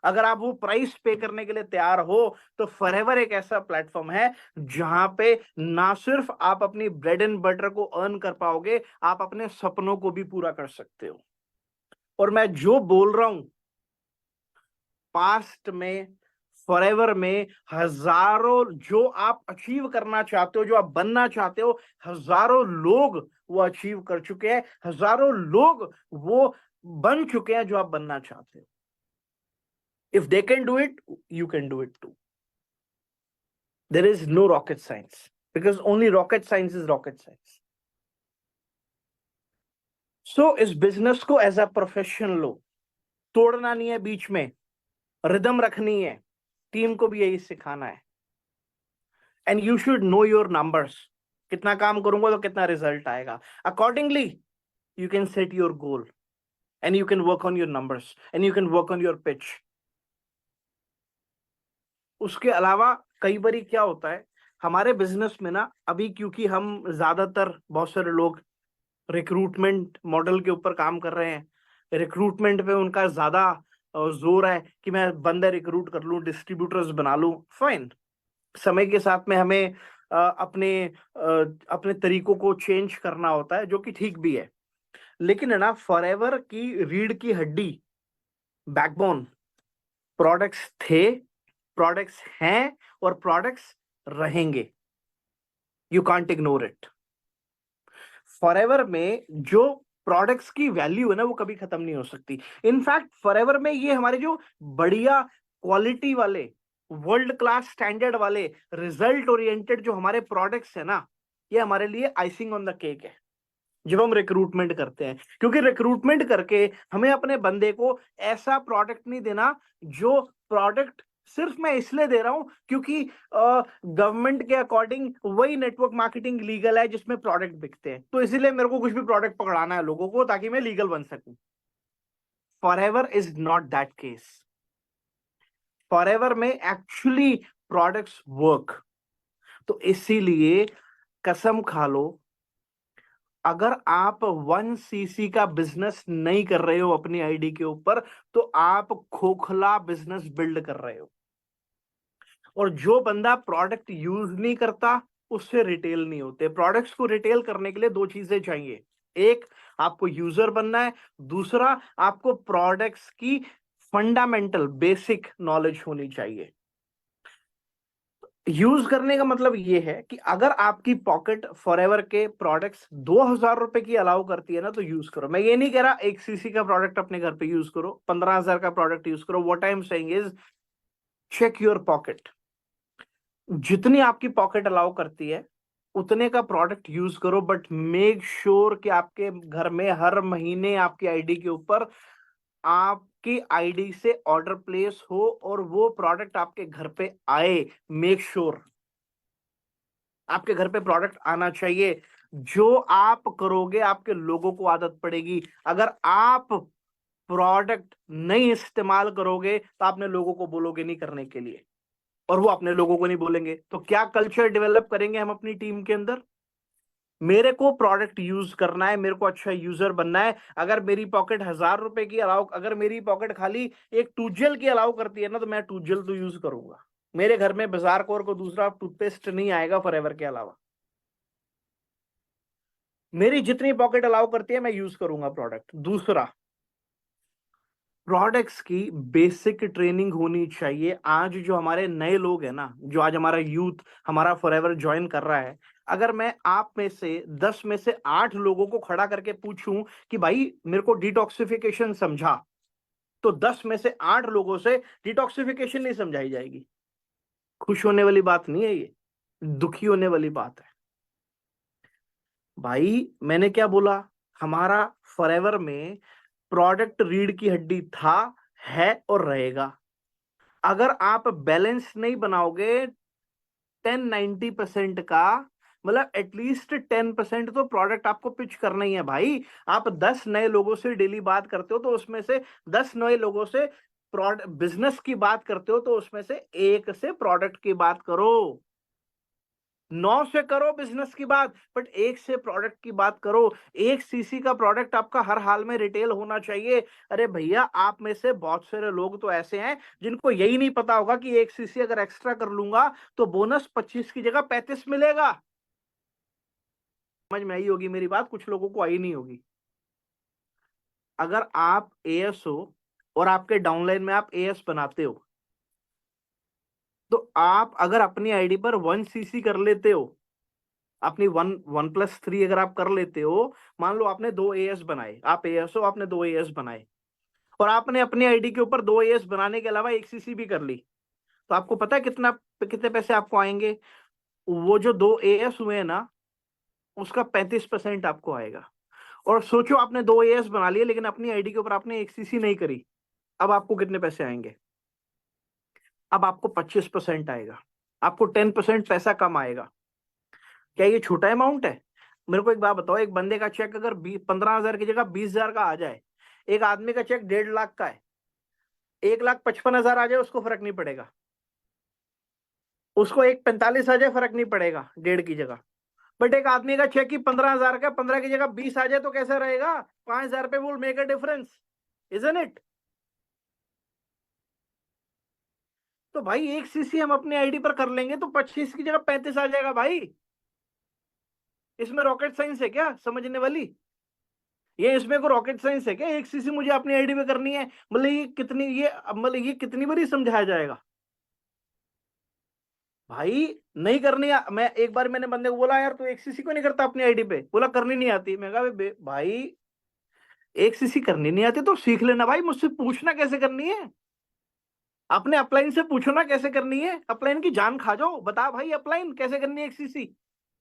अगर आप वो प्राइस पे करने के लिए तैयार हो, तो फॉरएवर एक ऐसा प्लेटफॉर्म है जहां पे ना सिर्फ आप अपनी ब्रेड एंड बटर को अर्न कर पाओगे, आप अपने सपनों को भी पूरा कर सकते हो। और मैं जो बोल रहा हूं, पास्ट में, फॉरएवर में, हजारों जो आप अचीव करना चाहते हो, जो आप बनना चाहते हो, हजारों लोग वो अचीव कर चुके हैं, हजारों लोग वो बन चुके हैं जो आप बनना चाहते हो। If they can do it, you can do it too. There is no rocket science, because only rocket science is rocket science. So इस बिजनेस को एज अ प्रोफेशन लो, तोड़ना नहीं है बीच में, रिदम रखनी है, टीम को भी यही सिखाना है। And you should know your numbers, कितना काम करूंगा तो कितना रिजल्ट आएगा। Accordingly you can set your goal, and you can work on your numbers, and you can work on your pitch. उसके अलावा कई बारी क्या होता है हमारे बिजनेस में ना, अभी क्योंकि हम ज्यादातर बहुत सारे लोग रिक्रूटमेंट मॉडल के ऊपर काम कर रहे हैं, रिक्रूटमेंट पे उनका ज्यादा जोर है कि मैं बंदे रिक्रूट कर लूं, डिस्ट्रीब्यूटर्स बना लूं। फाइन, समय के साथ में हमें अपने तरीकों को चेंज करना होता है, जो कि ठीक भी है। लेकिन है ना, फॉरएवर की रीढ़ की हड्डी, बैकबोन, प्रोडक्ट्स थे, प्रोडक्ट्स हैं और प्रोडक्ट्स रहेंगे। You can't ignore it. Forever में जो प्रोडक्ट्स की वैल्यू है ना, वो कभी खत्म नहीं हो सकती। इनफैक्ट फॉरएवर में ये हमारे जो बढ़िया क्वालिटी वाले, वर्ल्ड क्लास स्टैंडर्ड वाले, रिजल्ट ओरिएंटेड जो हमारे प्रोडक्ट्स है ना, ये हमारे लिए आइसिंग ऑन द केक है जब हम रिक्रूटमेंट करते हैं। क्योंकि रिक्रूटमेंट करके हमें अपने बंदे को ऐसा प्रोडक्ट नहीं देना, जो प्रोडक्ट सिर्फ मैं इसलिए दे रहा हूं क्योंकि गवर्नमेंट के अकॉर्डिंग वही नेटवर्क मार्केटिंग लीगल है जिसमें प्रोडक्ट बिकते हैं, तो इसीलिए मेरे को कुछ भी प्रोडक्ट पकड़ाना है लोगों को ताकि मैं लीगल बन सकूं। Forever is not that case. Forever में एक्चुअली प्रोडक्ट्स वर्क। तो इसीलिए कसम खा लो, अगर आप 1 cc का बिजनेस नहीं कर रहे हो अपनी आईडी के ऊपर, तो आप खोखला बिजनेस बिल्ड कर रहे हो। और जो बंदा प्रोडक्ट यूज नहीं करता, उससे रिटेल नहीं होते। प्रोडक्ट्स को रिटेल करने के लिए 2 चीजें चाहिए, एक आपको यूजर बनना है, दूसरा आपको प्रोडक्ट्स की फंडामेंटल बेसिक नॉलेज होनी चाहिए। यूज करने का मतलब ये है कि अगर आपकी पॉकेट फॉरएवर के प्रोडक्ट्स 2000 रुपए की अलाउ करती है ना, तो यूज करो। मैं ये नहीं कह रहा 1 cc का प्रोडक्ट अपने घर पे यूज करो, 15,000 का प्रोडक्ट यूज करो। What I am saying is check your pocket. जितनी आपकी पॉकेट अलाउ करती है उतने का प्रोडक्ट यूज करो, बट मेक श्योर कि आपके घर में हर महीने आपकी आईडी के ऊपर आपकी आईडी से ऑर्डर प्लेस हो और वो प्रोडक्ट आपके घर पे आए। मेक श्योर आपके घर पे प्रोडक्ट आना चाहिए। जो आप करोगे आपके लोगों को आदत पड़ेगी। अगर आप प्रोडक्ट नहीं इस्तेमाल करोगे तो आपने लोगों को बोलोगे नहीं करने के लिए, और वो अपने लोगों को नहीं बोलेंगे, तो क्या कल्चर डेवलप करेंगे हम अपनी टीम के अंदर? मेरे को प्रोडक्ट यूज करना है, मेरे को अच्छा यूजर बनना है। अगर मेरी पॉकेट 1000 रुपए की अलाउ, अगर मेरी पॉकेट खाली एक टूजल की अलाउ करती है ना, तो मैं टूजल तो यूज करूंगा। मेरे घर में बाजार कोर को दूसरा टूथपेस्ट नहीं आएगा फॉरएवर के अलावा। मेरी जितनी पॉकेट अलाउ करती है मैं यूज करूंगा प्रोडक्ट। दूसरा, प्रोडक्ट्स की बेसिक ट्रेनिंग होनी चाहिए। आज जो हमारे नए लोग हैं ना, जो आज हमारा यूथ हमारा फॉरएवर ज्वाइन कर रहा है, अगर मैं आप में से 10 में से 8 लोगों को खड़ा करके पूछूं कि भाई मेरे को डिटॉक्सिफिकेशन समझा, तो 10 में से 8 लोगों से डिटॉक्सिफिकेशन नहीं समझाई जाएगी। खुश होने वाली बात नहीं है ये। दुखी होने वाली बात है भाई। मैंने क्या बोला, हमारा फॉरएवर में प्रोडक्ट रीढ़ की हड्डी था, है और रहेगा। अगर आप बैलेंस नहीं बनाओगे 10-90% का, मतलब एटलीस्ट 10% तो प्रोडक्ट आपको पिच करना ही है भाई। आप 10 नए लोगों से डेली बात करते हो तो उसमें से 10 नए लोगों से प्रोडक्ट बिजनेस की बात करते हो तो उसमें से एक से प्रोडक्ट की बात करो। 9 से करो बिजनेस की बात, बट एक से प्रोडक्ट की बात करो। 1 सीसी का प्रोडक्ट आपका हर हाल में रिटेल होना चाहिए। अरे भैया, आप में से बहुत सारे लोग तो ऐसे हैं जिनको यही नहीं पता होगा कि 1 सीसी अगर एक्स्ट्रा कर लूंगा तो बोनस 25 की जगह 35 मिलेगा। समझ में आई होगी मेरी बात, कुछ लोगों को आई नहीं होगी। अगर आप एएस हो और आपके डाउनलाइन में आप एएस बनाते हो, तो आप अगर अपनी आईडी पर 1 सीसी कर लेते हो, अपनी 1+3 अगर आप कर लेते हो, मान लो आपने 2 एएस बनाए, आप एएस हो, आपने 2 एएस बनाए और आपने अपनी आईडी के ऊपर 2 एएस बनाने के अलावा 1 सीसी भी कर ली, तो आपको पता है कितने पैसे आपको आएंगे? वो जो 2 एएस हुए हैं ना, उसका 35% आपको आएगा। और सोचो, आपने 2 एएस बना लिए लेकिन अपनी आईडी के ऊपर आपने 1 सीसी नहीं करी, अब आपको कितने पैसे आएंगे? अब आपको 25% आएगा, आपको 10% पैसा कम आएगा। क्या ये छोटा अमाउंट है? मेरे को एक बात बताओ, एक बंदे का चेक अगर 15,000 की जगह 20,000 का आ जाए, एक आदमी का चेक 1.5 लाख का है, 1,55,000 आ जाए उसको फर्क नहीं पड़ेगा, उसको 1,45 आ जाए फर्क नहीं पड़ेगा 1.5 की जगह। बट एक आदमी का चेक ही 15,000 का, 15 की जगह 20 आ जाए तो कैसा रहेगा? 5,000 रुपए will make a difference, isn't it? तो भाई 1 सीसी हम अपनी आईडी पर कर लेंगे तो 25 की जगह 35 आ जाएगा भाई। इसमें रॉकेट साइंस है क्या समझने वाली? ये इसमें को रॉकेट साइंस है क्या? 1 सीसी मुझे अपनी आईडी पे करनी है, मतलब ये कितनी बारी समझाया जाएगा भाई? नहीं करनी मैं एक बार मैंने बंदे को बोला, यार तू 1 सीसी को नहीं करता अपनी आईडी पे? बोला करनी नहीं आती। मैं कहा भाई 1 सीसी करनी नहीं आती तो सीख लेना भाई, मुझसे पूछना कैसे करनी है। अपने अपलाइन से पूछो ना कैसे करनी है, अपलाइन की जान खा जाओ, बता भाई अपलाइन कैसे करनी है 1 सीसी।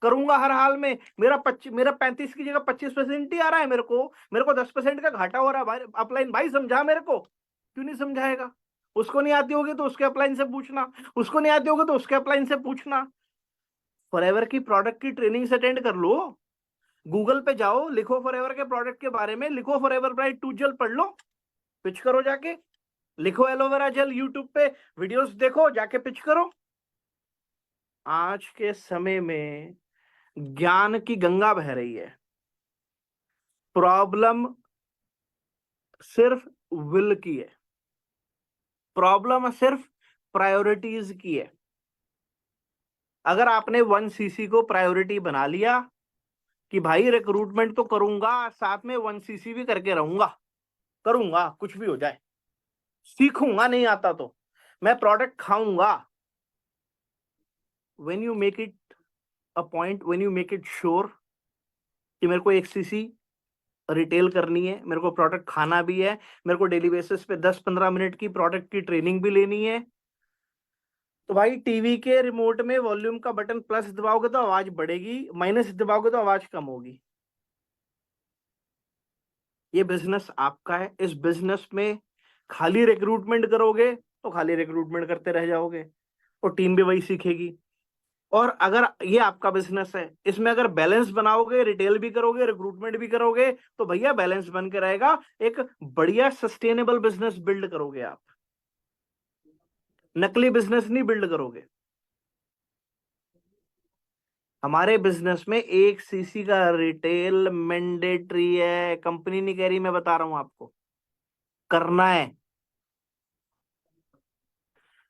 करूंगा हर हाल में। मेरा 35 की जगह 25% ही आ रहा है, मेरे को 10% का घाटा हो रहा है भाई। अपलाइन भाई समझा मेरे को, क्यों नहीं समझाएगा? उसको नहीं आती होगी तो उसके अपलाइन से पूछना, उसको नहीं आती होगी तो उसके अपलाइन से पूछना। फॉरएवर की प्रोडक्ट की ट्रेनिंग अटेंड कर लो, गूगल पे जाओ, लिखो फॉरएवर के प्रोडक्ट के बारे में, लिखो फॉरएवर ब्राइट टूथ जेल पढ़ लो, पिच करो जाके। लिखो एलोवेरा जेल, यूट्यूब पे वीडियोस देखो, जाके पिच करो। आज के समय में ज्ञान की गंगा बह रही है, प्रॉब्लम सिर्फ विल की है, प्रॉब्लम सिर्फ प्रायोरिटीज की है। अगर आपने 1 सीसी को प्रायोरिटी बना लिया कि भाई रिक्रूटमेंट तो करूंगा, साथ में 1 सीसी भी करके रहूंगा, करूंगा कुछ भी हो जाए, सीखूंगा नहीं आता तो मैं प्रोडक्ट खाऊंगा। When you make it a point, when you make it sure कि मेरे को 1 सीसी रिटेल करनी है, मेरे को प्रोडक्ट खाना भी है, मेरे को डेली बेसिस पे 10-15 मिनट की प्रोडक्ट की ट्रेनिंग भी लेनी है, तो भाई टीवी के रिमोट में वॉल्यूम का बटन प्लस दबाओगे तो आवाज बढ़ेगी, माइनस दबाओगे तो आवाज कम होगी। ये बिजनेस आपका है। इस बिजनेस में खाली रिक्रूटमेंट करोगे तो खाली रिक्रूटमेंट करते रह जाओगे और टीम भी वही सीखेगी। और अगर ये आपका बिजनेस है, इसमें अगर बैलेंस बनाओगे, रिटेल भी करोगे, रिक्रूटमेंट भी करोगे, तो भैया बैलेंस बन के रहेगा, एक बढ़िया सस्टेनेबल बिजनेस बिल्ड करोगे आप, नकली बिजनेस नहीं बिल्ड करोगे। हमारे बिजनेस में 1 सीसी का रिटेल मैंडेटरी है, कंपनी नहीं कह रही, मैं बता रहा हूं आपको, करना है।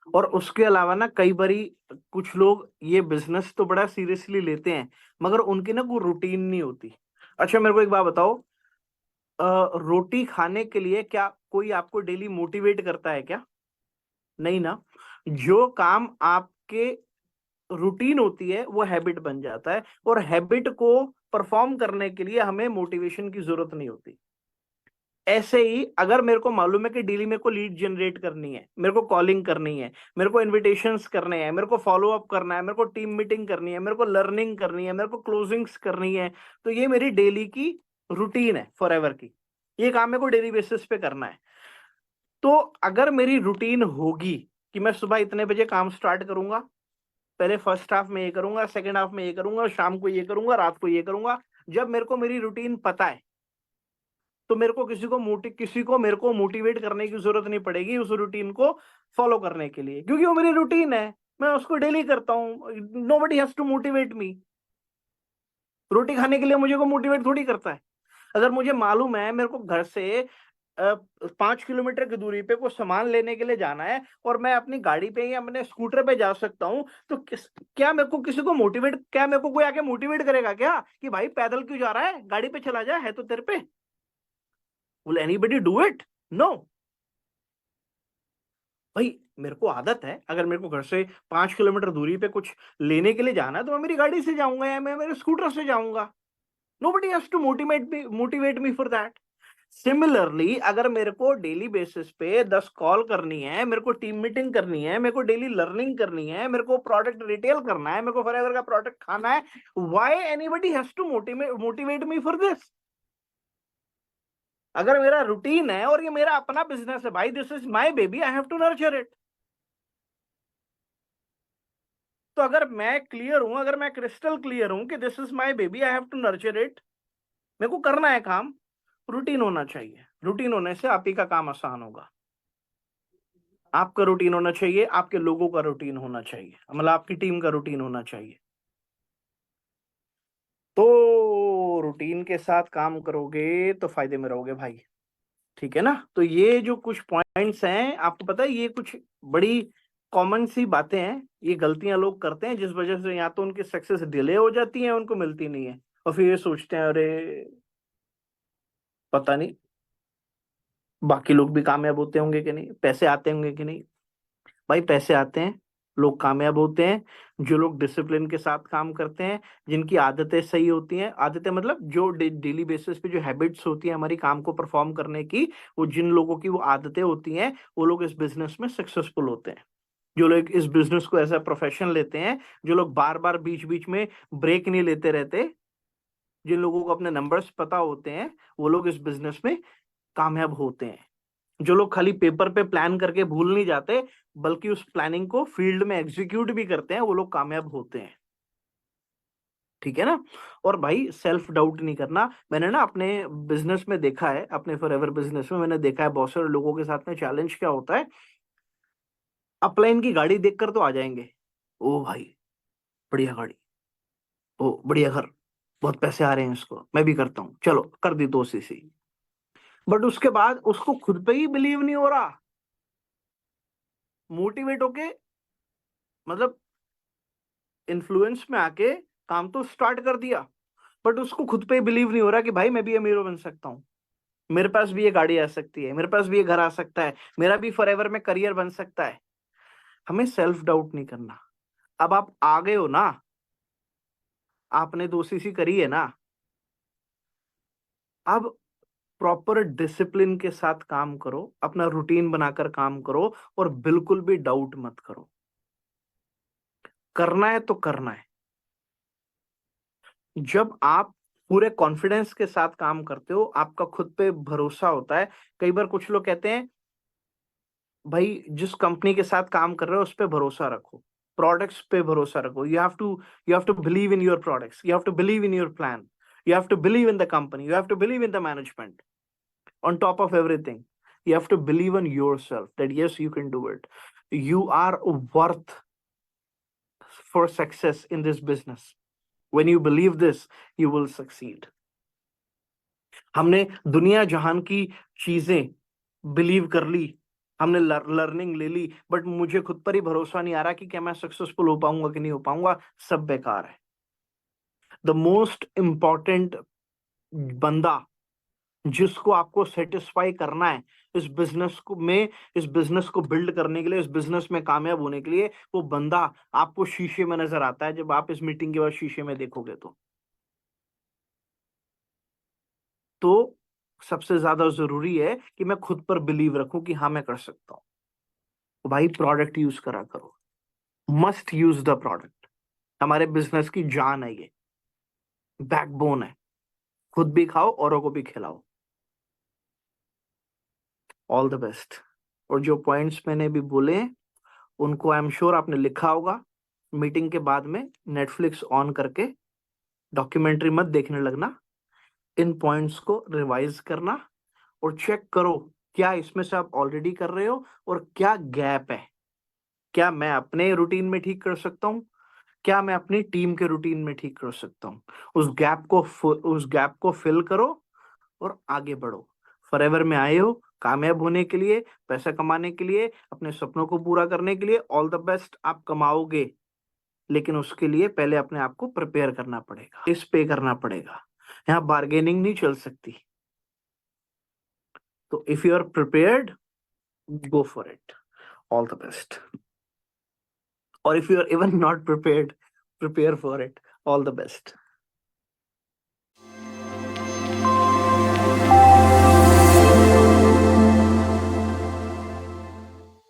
और उसके अलावा ना कई बारी कुछ लोग ये बिजनेस तो बड़ा सीरियसली लेते हैं, मगर उनकी ना कोई रूटीन नहीं होती। अच्छा मेरे को एक बात बताओ, रोटी खाने के लिए क्या कोई आपको डेली मोटिवेट करता है क्या? नहीं ना। जो काम आपके रूटीन होती है वो हैबिट बन जाता है, और हैबिट को परफॉर्म करने के लिए हमें मोटिवेशन की जरूरत नहीं होती। ऐसे ही अगर मेरे को मालूम है कि डेली मेरे को लीड जनरेट करनी है, मेरे को कॉलिंग करनी है, मेरे को इनविटेशंस करने हैं, मेरे को फॉलो अप करना है, मेरे को टीम मीटिंग करनी है, मेरे को लर्निंग करनी है, मेरे को क्लोजिंग्स करनी है, तो ये मेरी डेली की रूटीन है फॉरएवर की। ये काम मेरे को डेली बेसिस पे करना है। तो अगर मेरी रूटीन होगी कि मैं सुबह इतने बजे काम स्टार्ट करूंगा, पहले फर्स्ट हाफ में ये करूंगा, सेकंड हाफ में ये करूंगा, शाम को ये करूंगा, रात को ये करूंगा, जब मेरे को मेरी रूटीन पता है तो मेरे को किसी को मेरे को मोटिवेट करने की जरूरत नहीं पड़ेगी उस रूटीन को फॉलो करने के लिए, क्योंकि वो मेरी रूटीन है, मैं उसको डेली करता हूँ। Nobody has to motivate me. रोटी खाने के लिए मुझे को मोटिवेट थोड़ी करता है। अगर मुझे मालूम है मेरे को घर से 5 किलोमीटर की दूरी पे कुछ सामान लेने के लिए जाना है और मैं अपनी गाड़ी पे या अपने स्कूटर पे जा सकता हूँ, तो क्या मेरे को किसी को मोटिवेट, क्या मेरे को कोई आके मोटिवेट करेगा क्या कि भाई पैदल क्यों जा रहा है, गाड़ी पे चला जा, है तो तेरे पे। Will anybody do it? No. भाई मेरे को आदत है, अगर मेरे को घर से 5 किलोमीटर दूरी पे कुछ लेने के लिए जाना है तो मैं मेरी गाड़ी से जाऊंगा या मैं मेरे स्कूटर से जाऊंगा। Nobody has to motivate me for that. Similarly अगर मेरे को डेली बेसिस पे 10 कॉल करनी है, मेरे को टीम मीटिंग करनी है, मेरे को डेली लर्निंग करनी है, मेरे को प्रोडक्ट रिटेल करना है, मेरे को फॉरएवर का प्रोडक्ट खाना है, why anybody has to motivate me for this? अगर मेरा रूटीन है और ये मेरा अपना बिजनेस है भाई, this is my baby, I have to nurture it. तो अगर मैं क्लियर हूं, अगर मैं क्रिस्टल क्लियर हूं कि this is my baby, I have to nurture it, मेरे को करना है काम, रूटीन होना चाहिए। रूटीन होने से आप ही का काम आसान होगा। आपका रूटीन होना चाहिए, आपके लोगों का रूटीन होना चाहिए, मतलब आपकी टीम का रूटीन होना चाहिए। तो रूटीन के साथ काम करोगे तो फायदे में रहोगे भाई। ठीक है ना? तो ये जो कुछ पॉइंट्स हैं, आपको पता है ये कुछ बड़ी कॉमन सी बातें हैं, ये गलतियां लोग करते हैं जिस वजह से या तो उनकी सक्सेस डिले हो जाती है, उनको मिलती नहीं है, और फिर ये सोचते हैं अरे पता नहीं बाकी लोग भी कामयाब होते होंगे कि नहीं, पैसे आते होंगे कि नहीं। भाई पैसे आते हैं, लोग कामयाब होते हैं जो लोग डिसिप्लिन के साथ काम करते हैं, जिनकी आदतें सही होती हैं। आदतें मतलब जो डेली बेसिस पे जो हैबिट्स होती हैं हमारी काम को परफॉर्म करने की, वो जिन लोगों की वो आदतें होती हैं, वो लोग इस बिजनेस में सक्सेसफुल होते हैं। जो लोग इस बिजनेस को एज अ प्रोफेशन लेते हैं, जो लोग बार बार बीच बीच में ब्रेक नहीं लेते रहते, जिन लोगों को अपने नंबर्स पता होते हैं, वो लोग इस बिजनेस में कामयाब होते हैं। जो लोग खाली पेपर पे प्लान करके भूल नहीं जाते, बल्कि उस प्लानिंग को फील्ड में एग्जीक्यूट भी करते हैं, वो लोग कामयाब होते हैं। ठीक है ना? और भाई सेल्फ डाउट नहीं करना। मैंने ना अपने बिजनेस में देखा है, अपने फॉरएवर बिजनेस में मैंने देखा है बहुत सारे लोगों के साथ में चैलेंज क्या होता है, अपलाइन की गाड़ी देखकर तो आ जाएंगे, ओ भाई बढ़िया गाड़ी, ओ बढ़िया घर, बहुत पैसे आ रहे हैं इसको, मैं भी करता हूँ, चलो कर दी 2 सीसी। बट उसके बाद उसको खुद पे ही बिलीव नहीं हो रहा, मोटिवेट होके, मतलब इन्फ्लुएंस में आके काम तो स्टार्ट कर दिया, बट उसको खुद पे बिलीव नहीं हो रहा कि भाई मैं भी अमीर बन सकता हूँ, मेरे पास भी ये गाड़ी आ सकती है, मेरे पास भी ये घर आ सकता है, मेरा भी फॉरएवर में करियर बन सकता है। हमें सेल्फ डाउट नहीं करना। अब आप आ गए हो ना, आपने 2 सीसी करी है ना, अब प्रॉपर डिसिप्लिन के साथ काम करो, अपना रूटीन बनाकर काम करो, और बिल्कुल भी डाउट मत करो। करना है तो करना है। जब आप पूरे कॉन्फिडेंस के साथ काम करते हो, आपका खुद पे भरोसा होता है। कई बार कुछ लोग कहते हैं भाई जिस कंपनी के साथ काम कर रहे हो उस पे भरोसा रखो, प्रोडक्ट्स पे भरोसा रखो, you have to believe in your products, you have to believe in your plan, you have to believe in the company, you have to believe in the management. On top of everything, you have to believe in yourself that yes, you can do it. You are worth for success in this business. When you believe this, you will succeed. हमने दुनिया जहान की चीजें believe कर ली, हमने learning ले ली, but मुझे खुद पर ही भरोसा नहीं आ रहा कि क्या मैं सक्सेसफुल हो पाऊंगा कि नहीं हो पाऊंगा, सब बेकार है। द मोस्ट इंपॉर्टेंट बंदा जिसको आपको सेटिस्फाई करना है इस बिजनेस को बिल्ड करने के लिए, इस बिजनेस में कामयाब होने के लिए, वो बंदा आपको शीशे में नजर आता है जब आप इस मीटिंग के बाद शीशे में देखोगे तो सबसे ज्यादा जरूरी है कि मैं खुद पर बिलीव रखूं कि हाँ मैं कर सकता हूँ। तो भाई प्रोडक्ट यूज करा करो, मस्ट यूज द प्रोडक्ट। हमारे बिजनेस की जान है ये, बैकबोन है। खुद भी खाओ, औरों को भी खिलाओ। All the best. और जो पॉइंट्स मैंने भी बोले उनको आई एम श्योर आपने लिखा होगा। मीटिंग के बाद में नेटफ्लिक्स ऑन करके डॉक्यूमेंट्री मत देखने लगना, इन पॉइंट्स को रिवाइज करना और चेक करो क्या इसमें से आप ऑलरेडी कर रहे हो और क्या गैप है। क्या मैं अपने रूटीन में ठीक कर सकता हूँ, क्या मैं अपनी टीम के रूटीन में ठीक कर सकता हूँ। उस गैप को फिल करो और आगे बढ़ो। फॉरएवर में आए हो कामयाब होने के लिए, पैसा कमाने के लिए, अपने सपनों को पूरा करने के लिए। ऑल द बेस्ट, आप कमाओगे, लेकिन उसके लिए पहले अपने आप को प्रिपेयर करना पड़ेगा, इस पे करना पड़ेगा। यहाँ बार्गेनिंग नहीं चल सकती। तो if you are prepared, go for it. All the best. Or if you are even not prepared, prepare for it. All the best.